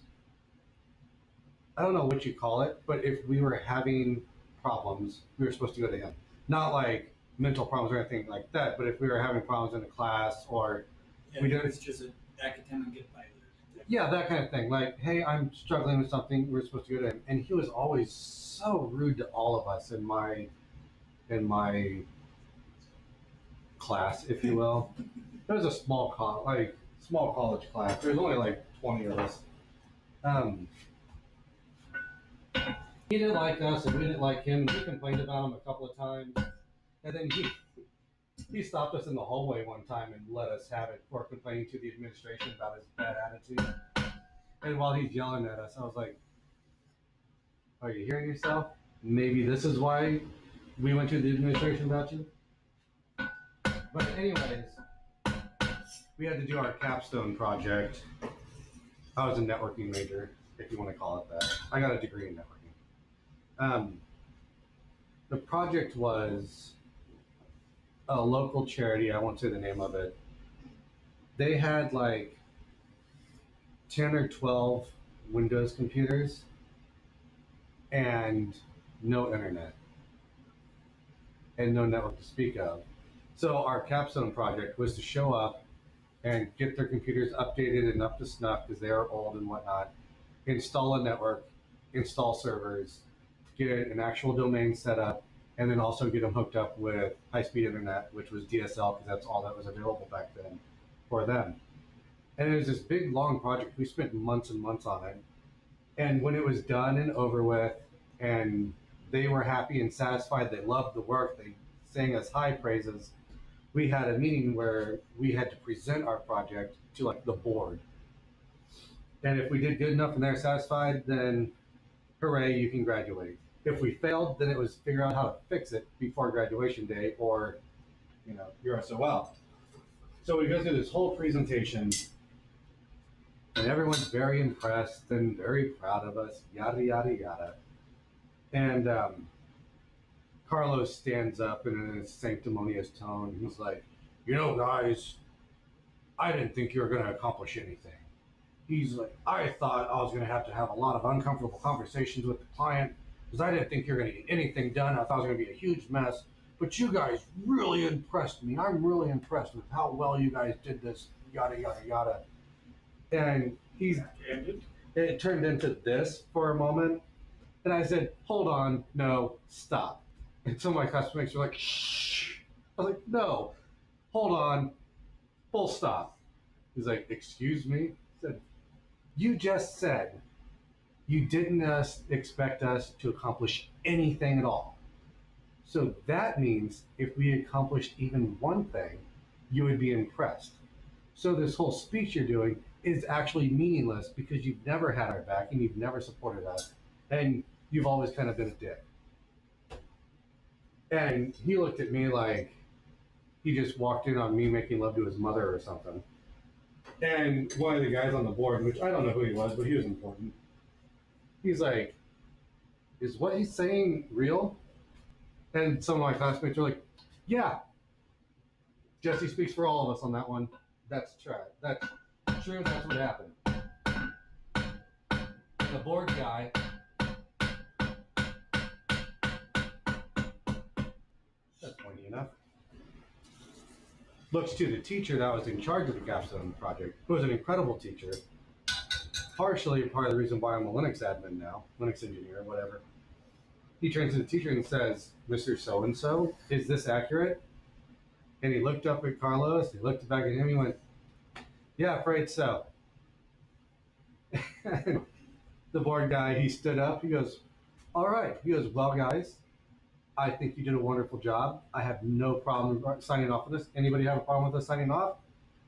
I don't know what you call it, but if we were having problems, we were supposed to go to him. Not like mental problems or anything like that, but if we were having problems in a class or It's just an academic advisor. yeah, that kind of thing. Like, hey, I'm struggling with something, we're supposed to go to him. And he was always so rude to all of us in my class, if you will. It was a small college class. There was only like 20 of us. He didn't like us, and we didn't like him. We complained about him a couple of times, and then he stopped us in the hallway one time and let us have it for complaining to the administration about his bad attitude. And while he's yelling at us, I was like, "Are you hearing yourself? Maybe this is why we went to the administration about you." But anyways, we had to do our capstone project. I was a networking major, if you want to call it that. I got a degree in networking. The project was a local charity. I won't say the name of it. They had like 10 or 12 Windows computers and no internet and no network to speak of. So our capstone project was to show up and get their computers updated and up to snuff because they are old and whatnot, install a network, install servers, get an actual domain set up, and then also get them hooked up with high-speed internet, which was DSL because that's all that was available back then for them. And it was this big, long project. We spent months and months on it. And when it was done and over with, and they were happy and satisfied, they loved the work, they sang us high praises, we had a meeting where we had to present our project to like the board. And if we did good enough and they're satisfied, then hooray, you can graduate. If we failed, then it was figure out how to fix it before graduation day or, you're SOL. So we go through this whole presentation and everyone's very impressed and very proud of us, yada, yada, yada. And Carlos stands up in a sanctimonious tone. He's like, guys, I didn't think you were going to accomplish anything. He's like, I thought I was going to have a lot of uncomfortable conversations with the client because I didn't think you were going to get anything done. I thought it was going to be a huge mess. But you guys really impressed me. I'm really impressed with how well you guys did this, yada, yada, yada. And it turned into this for a moment. And I said, hold on, no, stop. And some of my classmates were like, shh. I was like, no, hold on, full stop. He's like, excuse me? I said, you just said you didn't expect us to accomplish anything at all. So that means if we accomplished even one thing, you would be impressed. So this whole speech you're doing is actually meaningless because you've never had our back and you've never supported us, and you've always kind of been a dick. And he looked at me like he just walked in on me making love to his mother or something. And one of the guys on the board, which I don't know who he was, but he was important, he's like, "Is what he's saying real?" And some of my classmates were like, "Yeah, Jesse speaks for all of us on that one. That's true. That's true. That's what happened." And the board guy, that's pointy enough, looks to the teacher that was in charge of the capstone project, who was an incredible teacher, partially part of the reason why I'm a Linux admin now, Linux engineer, whatever. He turns to the teacher and says, "Mr. So-and-so, is this accurate?" And he looked up at Carlos, he looked back at him, he went, "Yeah, afraid so." And the board guy, he stood up, he goes, "All right." He goes, "Well, guys, I think you did a wonderful job. I have no problem signing off with this. Anybody have a problem with us signing off?"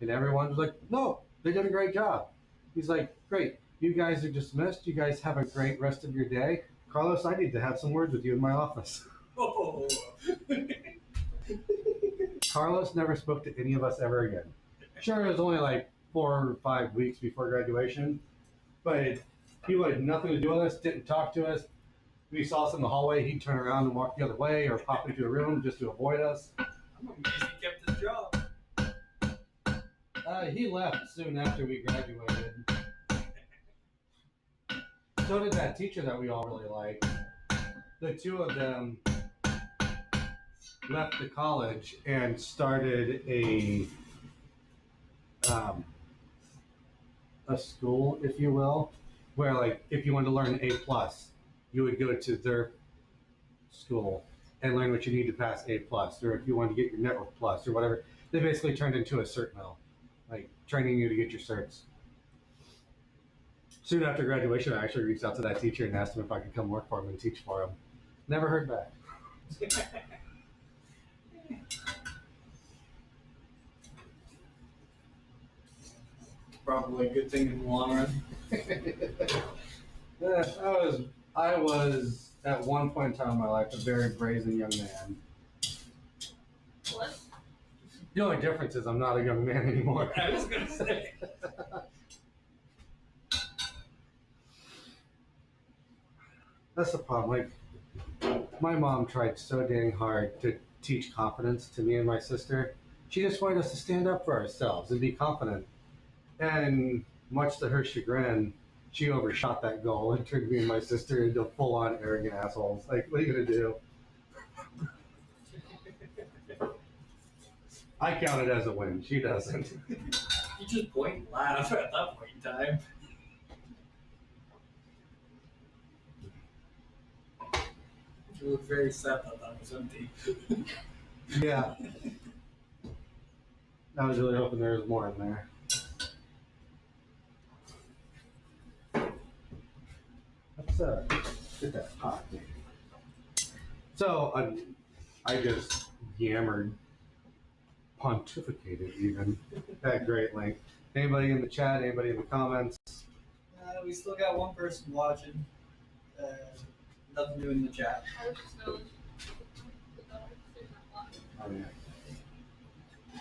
And everyone was like, "No, they did a great job." He's like, "Great. You guys are dismissed. You guys have a great rest of your day. Carlos, I need to have some words with you in my office." Oh. Carlos never spoke to any of us ever again. Sure, it was only like 4 or 5 weeks before graduation, but he wanted nothing to do with us, didn't talk to us. If he saw us in the hallway, he'd turn around and walk the other way or pop into a room just to avoid us. I'm amazed he kept his job. He left soon after we graduated. So did that teacher that we all really liked. The two of them left the college and started a school, if you will, where like if you wanted to learn A plus, you would go to their school and learn what you need to pass A plus, or if you wanted to get your network plus or whatever. They basically turned into a cert mill, like training you to get your certs. Soon after graduation, I actually reached out to that teacher and asked him if I could come work for him and teach for him. Never heard back. Probably a good thing in the long run. Yeah, I was at one point in time in my life a very brazen young man. What? The only difference is I'm not a young man anymore. I was gonna say. That's the problem. Like, my mom tried so dang hard to teach confidence to me and my sister. She just wanted us to stand up for ourselves and be confident. And much to her chagrin, she overshot that goal and turned me and my sister into full-on arrogant assholes. Like, what are you gonna do? I count it as a win. She doesn't. You just point and laugh at that point in time. You look very sad that was empty. Yeah. I was really hoping there was more in there. Let's get that pot. So I just yammered, pontificated even at great length. Anybody in the chat? Anybody in the comments? We still got one person watching. Nothing new in the chat. I was just going. Oh, yeah.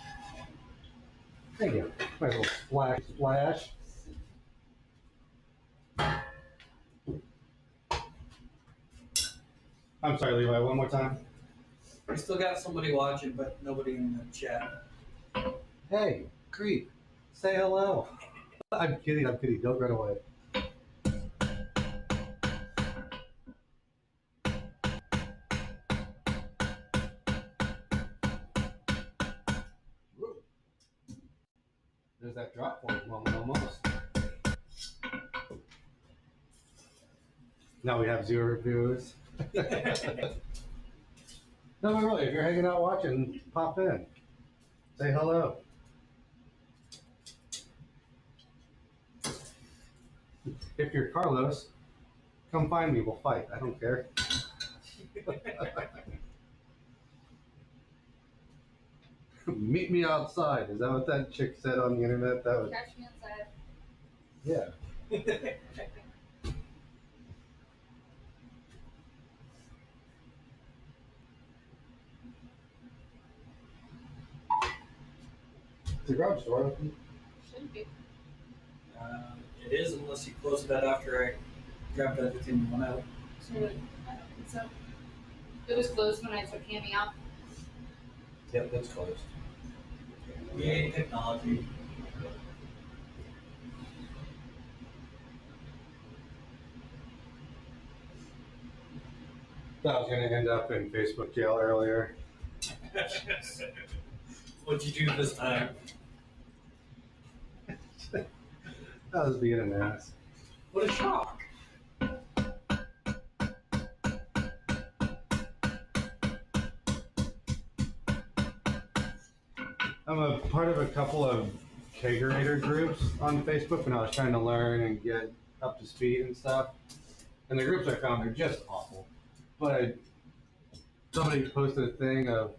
Thank you. Nice little splash. I'm sorry, Levi, one more time. We still got somebody watching, but nobody in the chat. Hey, creep, say hello. I'm kidding. Don't run away. There's that drop point moment almost. Now we have 0 views. No, but really, if you're hanging out watching, pop in. Say hello. If you're Carlos, come find me. We'll fight. I don't care. Meet me outside. Is that what that chick said on the internet? That was Catch me outside. yeah. Is the garage door open? Shouldn't be. It is unless you close that after I grabbed everything and went out. So I don't think so. It was closed when I took Hammy out. Yep, it's closed. Yay, technology. I was gonna end up in Facebook jail earlier. What'd you do this time? I was being an ass. What a shock. I'm a part of a couple of kegerator groups on Facebook, and I was trying to learn and get up to speed and stuff. And the groups I found are just awful. But somebody posted a thing of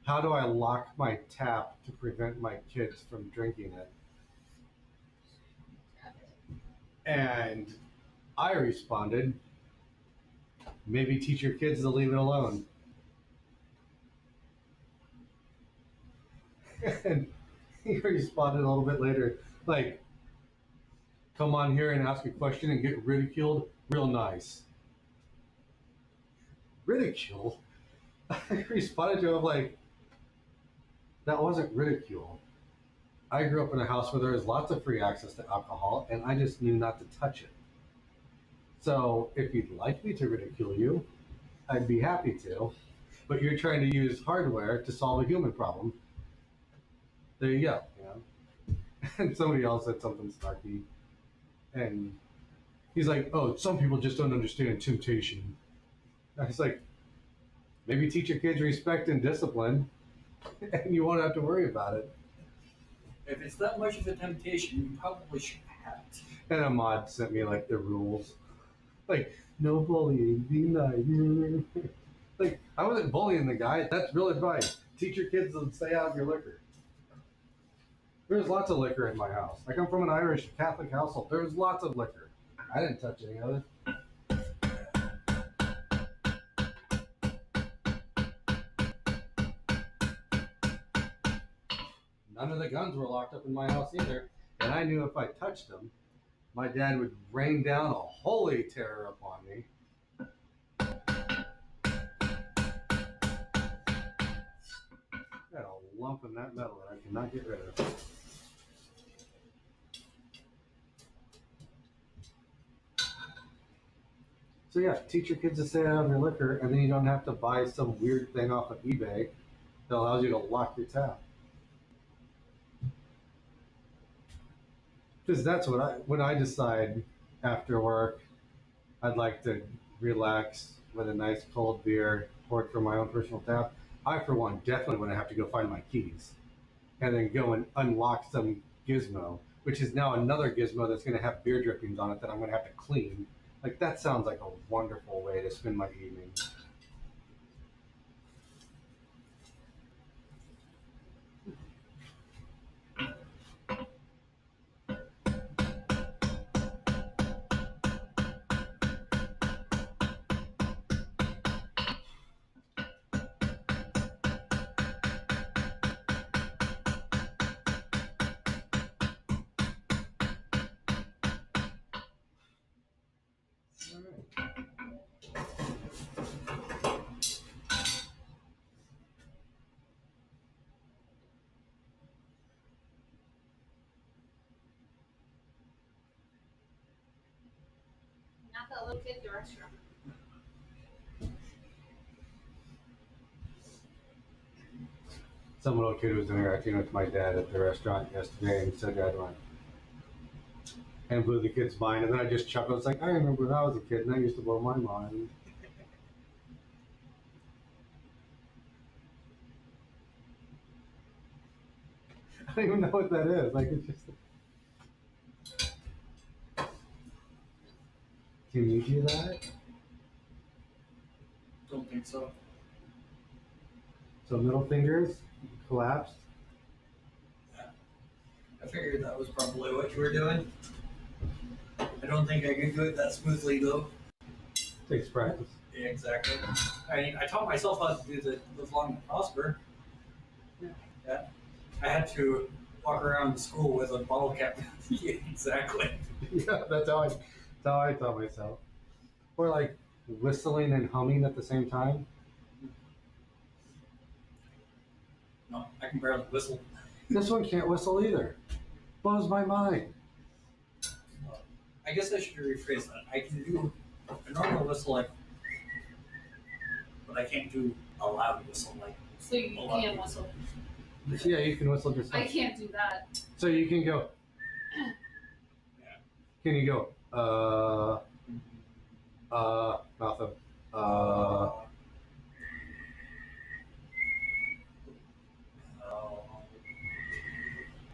how do I lock my tap to prevent my kids from drinking it? And I responded, maybe teach your kids to leave it alone. And he responded a little bit later, like, come on here and ask a question and get ridiculed real nice. Ridicule? I responded to him like, that wasn't ridicule. I grew up in a house where there was lots of free access to alcohol, and I just knew not to touch it. So if you'd like me to ridicule you, I'd be happy to. But you're trying to use hardware to solve a human problem. There you go. You know? And somebody else said something snarky, and he's like, "Oh, some people just don't understand temptation." I was like, maybe teach your kids respect and discipline, and you won't have to worry about it. If it's that much of a temptation, you probably should have it. And a mod sent me like the rules, like no bullying, be nice. Like I wasn't bullying the guy. That's real advice. Teach your kids to stay out of your liquor. There's lots of liquor in my house. I come from an Irish Catholic household. There's lots of liquor. I didn't touch any of it. None of the guns were locked up in my house either. And I knew if I touched them, my dad would rain down a holy terror upon me. Got a lump in that metal that I cannot get rid of. So yeah, teach your kids to stay out of their liquor, and then you don't have to buy some weird thing off of eBay that allows you to lock your tap. Because that's when I decide after work, I'd like to relax with a nice cold beer poured from my own personal tap. I, for one, definitely want to have to go find my keys and then go and unlock some gizmo, which is now another gizmo that's going to have beer drippings on it that I'm going to have to clean. Like, that sounds like a wonderful way to spend my evening. Not that little kid at the restaurant. Some little kid was interacting with my dad at the restaurant yesterday and said Dad went and blew the kid's mind. And then I just chuckled. It's like, I remember when I was a kid and that used to blow my mind. I don't even know what that is. Like, it's just. Can you do that? Don't think so. So middle fingers collapsed. I figured that was probably what you were doing. I don't think I can do it that smoothly though. Takes practice. Yeah, exactly. I taught myself how to do the live long and prosper. Yeah. I had to walk around school with a bottle cap. Yeah, exactly. Yeah, that's how I taught myself. Or like whistling and humming at the same time. No, I can barely whistle. This one can't whistle either. Blows my mind. I guess I should rephrase that. I can do a normal whistle like, but I can't do a loud whistle like. So you can whistle. Yeah, you can whistle just I like. can't do that. So you can go. Yeah. Can you go? Nothing.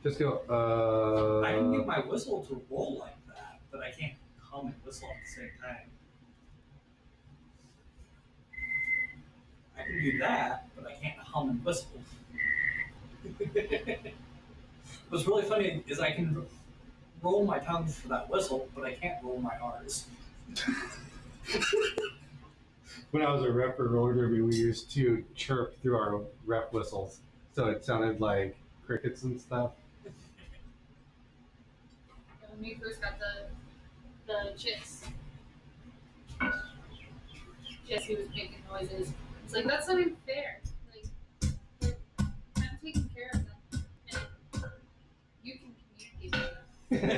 Just go. I can get my whistle to roll like that, but I can't hum and whistle at the same time. I can do that, but I can't hum and whistle. What's really funny is I can roll my tongue for that whistle, but I can't roll my R's. When I was a rep for roller derby, we used to chirp through our rep whistles, so it sounded like crickets and stuff. When we first got the chicks, Jesse was making noises. It's like, that's not even fair. Like, I'm taking care of them, and you can communicate with them.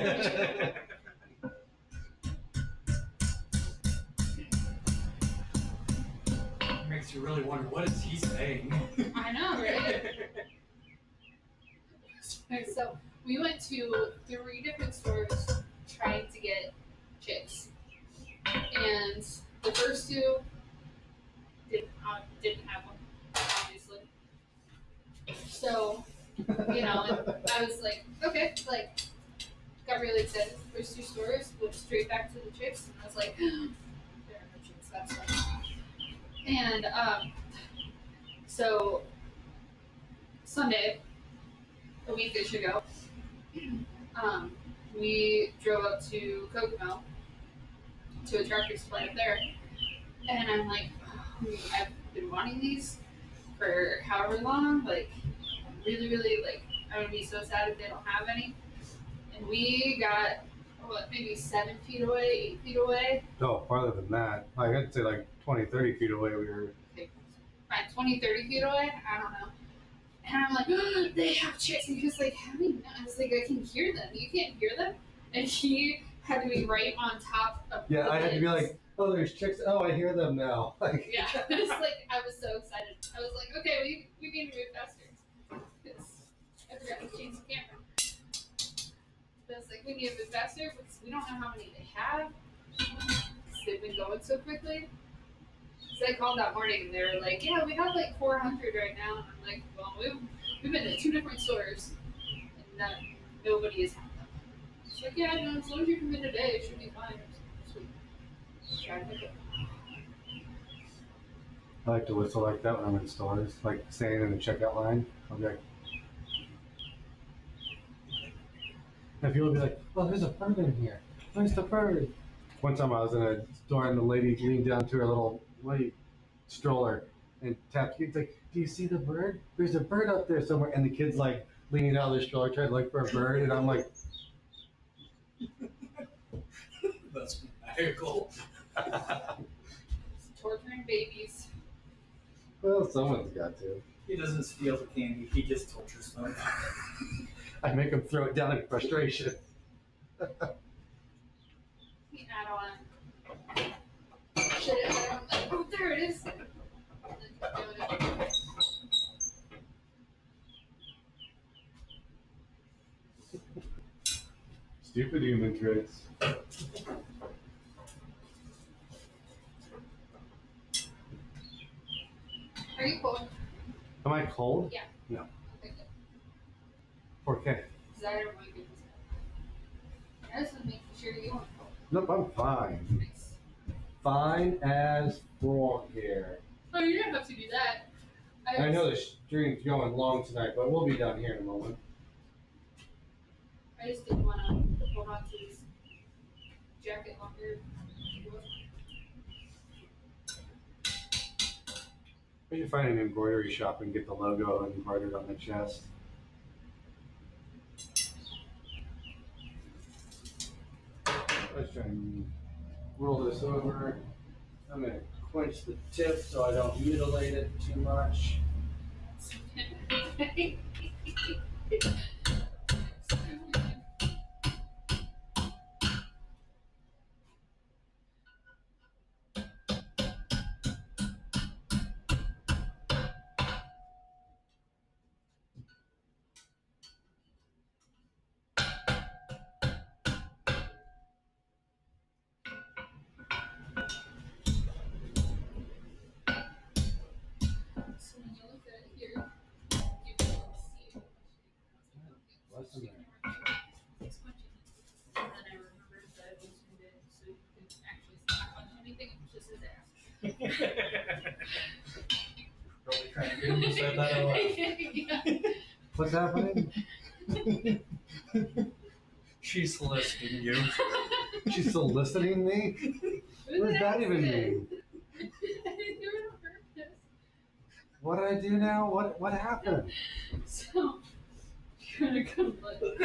Makes you really wonder, what is he saying? I know, right? So we went to 3 different stores trying to get chicks, and the first 2 didn't have them, obviously. So, and I was like, okay, like, got really excited. The first 2 stores, went straight back to the chicks, and I was like, there are no chicks, that's fine. And so Sunday, a week-ish ago, we drove up to Kokomo to a tractor supply up there, and I'm like, I've been wanting these for however long, like, really, really, like, I'm gonna be so sad if they don't have any. And we got, maybe 7 feet away, 8 feet away. No, farther than that. Like, I'd say like 20, 30 feet away we were. Fine, 20, 30 feet away, I don't know. And I'm like, oh, they have chicks. And he was like, how do you know? I was like, I can hear them. You can't hear them? And he had to be right on top of Yeah, I had to be like, oh, there's chicks. Oh, I hear them now. Like, yeah, it's like, I was so excited. I was like, okay, we need to move faster. Because I forgot to change the camera. But it's like, we need to move faster because we don't know how many they have. They've been going so quickly. So I called that morning and they were like, yeah, we have like 400 right now. And I'm like, well, we've been to 2 different stores and nobody has had them. She's like, yeah, no, as long as you come in today, it should be fine. Sweet. Try to pick it. I like to whistle like that when I'm in stores, like standing in the checkout line. I'll be like, and people will be like, oh, there's a bird in here. Where's the bird? One time I was in a store and the lady leaned down to her little stroller and tapped. He's like, do you see the bird? There's a bird up there somewhere. And the kid's like leaning out of the stroller trying to look for a bird. And I'm like, That's magical. Torturing babies. well, someone's got to. He doesn't steal the candy, he just tortures them. I make him throw it down in frustration. I don't want to. Shit, I don't. Oh, there it is. Stupid human tricks. Are you cold? Am I cold? Yeah. No. Okay, good. 4K. Because I don't want to get this. I just want to make sure you aren't cold. Nope, I'm fine. Nice. Fine as frog hair. Oh, you don't have to do that. I know the stream's going long tonight, but we'll be done here in a moment. I just didn't want to hold on to his jacket longer. We should find an embroidery shop and get the logo embroidered on the chest. Let's try and roll this over. I'm going to quench the tip so I don't mutilate it too much. So when you look at it here, you can see it. What's in there? It's punching it. And then I remembered that I loosened it so you can actually not punch anything, it's just his ass. Really trying to get him to say that out loud. Yeah. What's happening? She's soliciting you. She's soliciting me? What does that even mean? I didn't do it on purpose. What did I do now? What happened? So, you're gonna come look.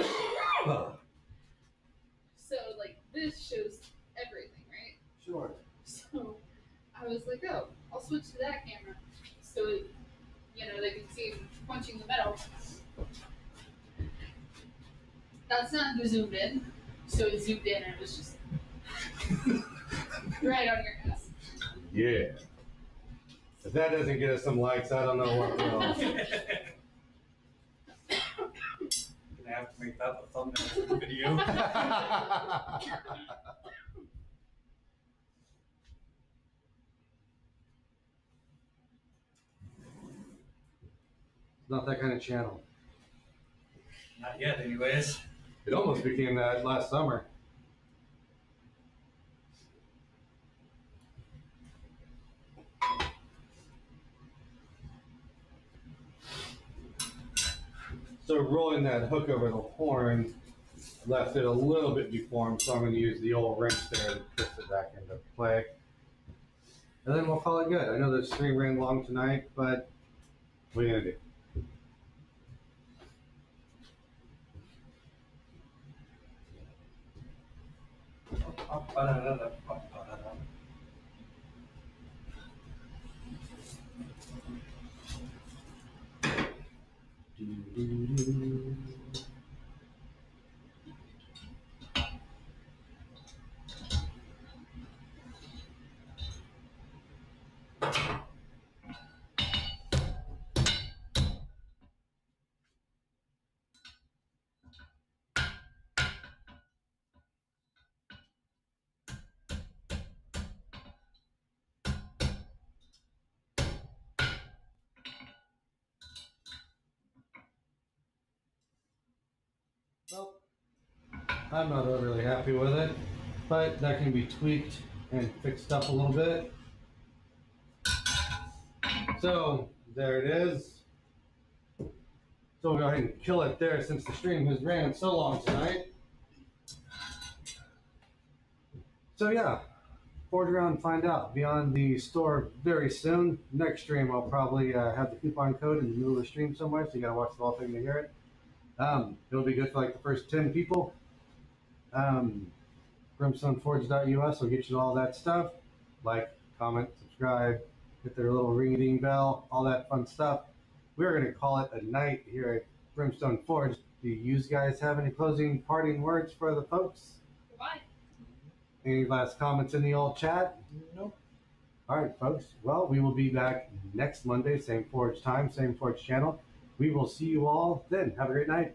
So, like, this shows everything, right? Sure. So, I was like, oh, I'll switch to that camera. So, it, they can see him punching the metal. That's not zoomed in. So, it zoomed in and it was just right on your ass. Yeah. If that doesn't get us some likes, I don't know what will. Gonna have to make that the thumbnail for the video. Not that kind of channel. Not yet, anyways. It almost became that last summer. So rolling that hook over the horn left it a little bit deformed, so I'm going to use the old wrench there to twist it back into play. And then we'll call it good. I know the stream ran long tonight, but what are you going to do? Well, I'm not overly happy with it, but that can be tweaked and fixed up a little bit. So there it is. So we'll go ahead and kill it there since the stream has ran so long tonight. So yeah, forge around and find out. Be on the store very soon. Next stream I'll probably have the coupon code in the middle of the stream somewhere, so you gotta watch the whole thing to hear it. It'll be good for like the first 10 people. Brimstoneforge.us will get you all that stuff. Like, comment, subscribe, hit their little ring-a-ding bell, all that fun stuff. We're going to call it a night here at Brimstone Forge. Do you guys have any closing parting words for the folks? Goodbye. Any last comments in the old chat? Nope. All right, folks. Well, we will be back next Monday, same Forge time, same Forge channel. We will see you all then. Have a great night.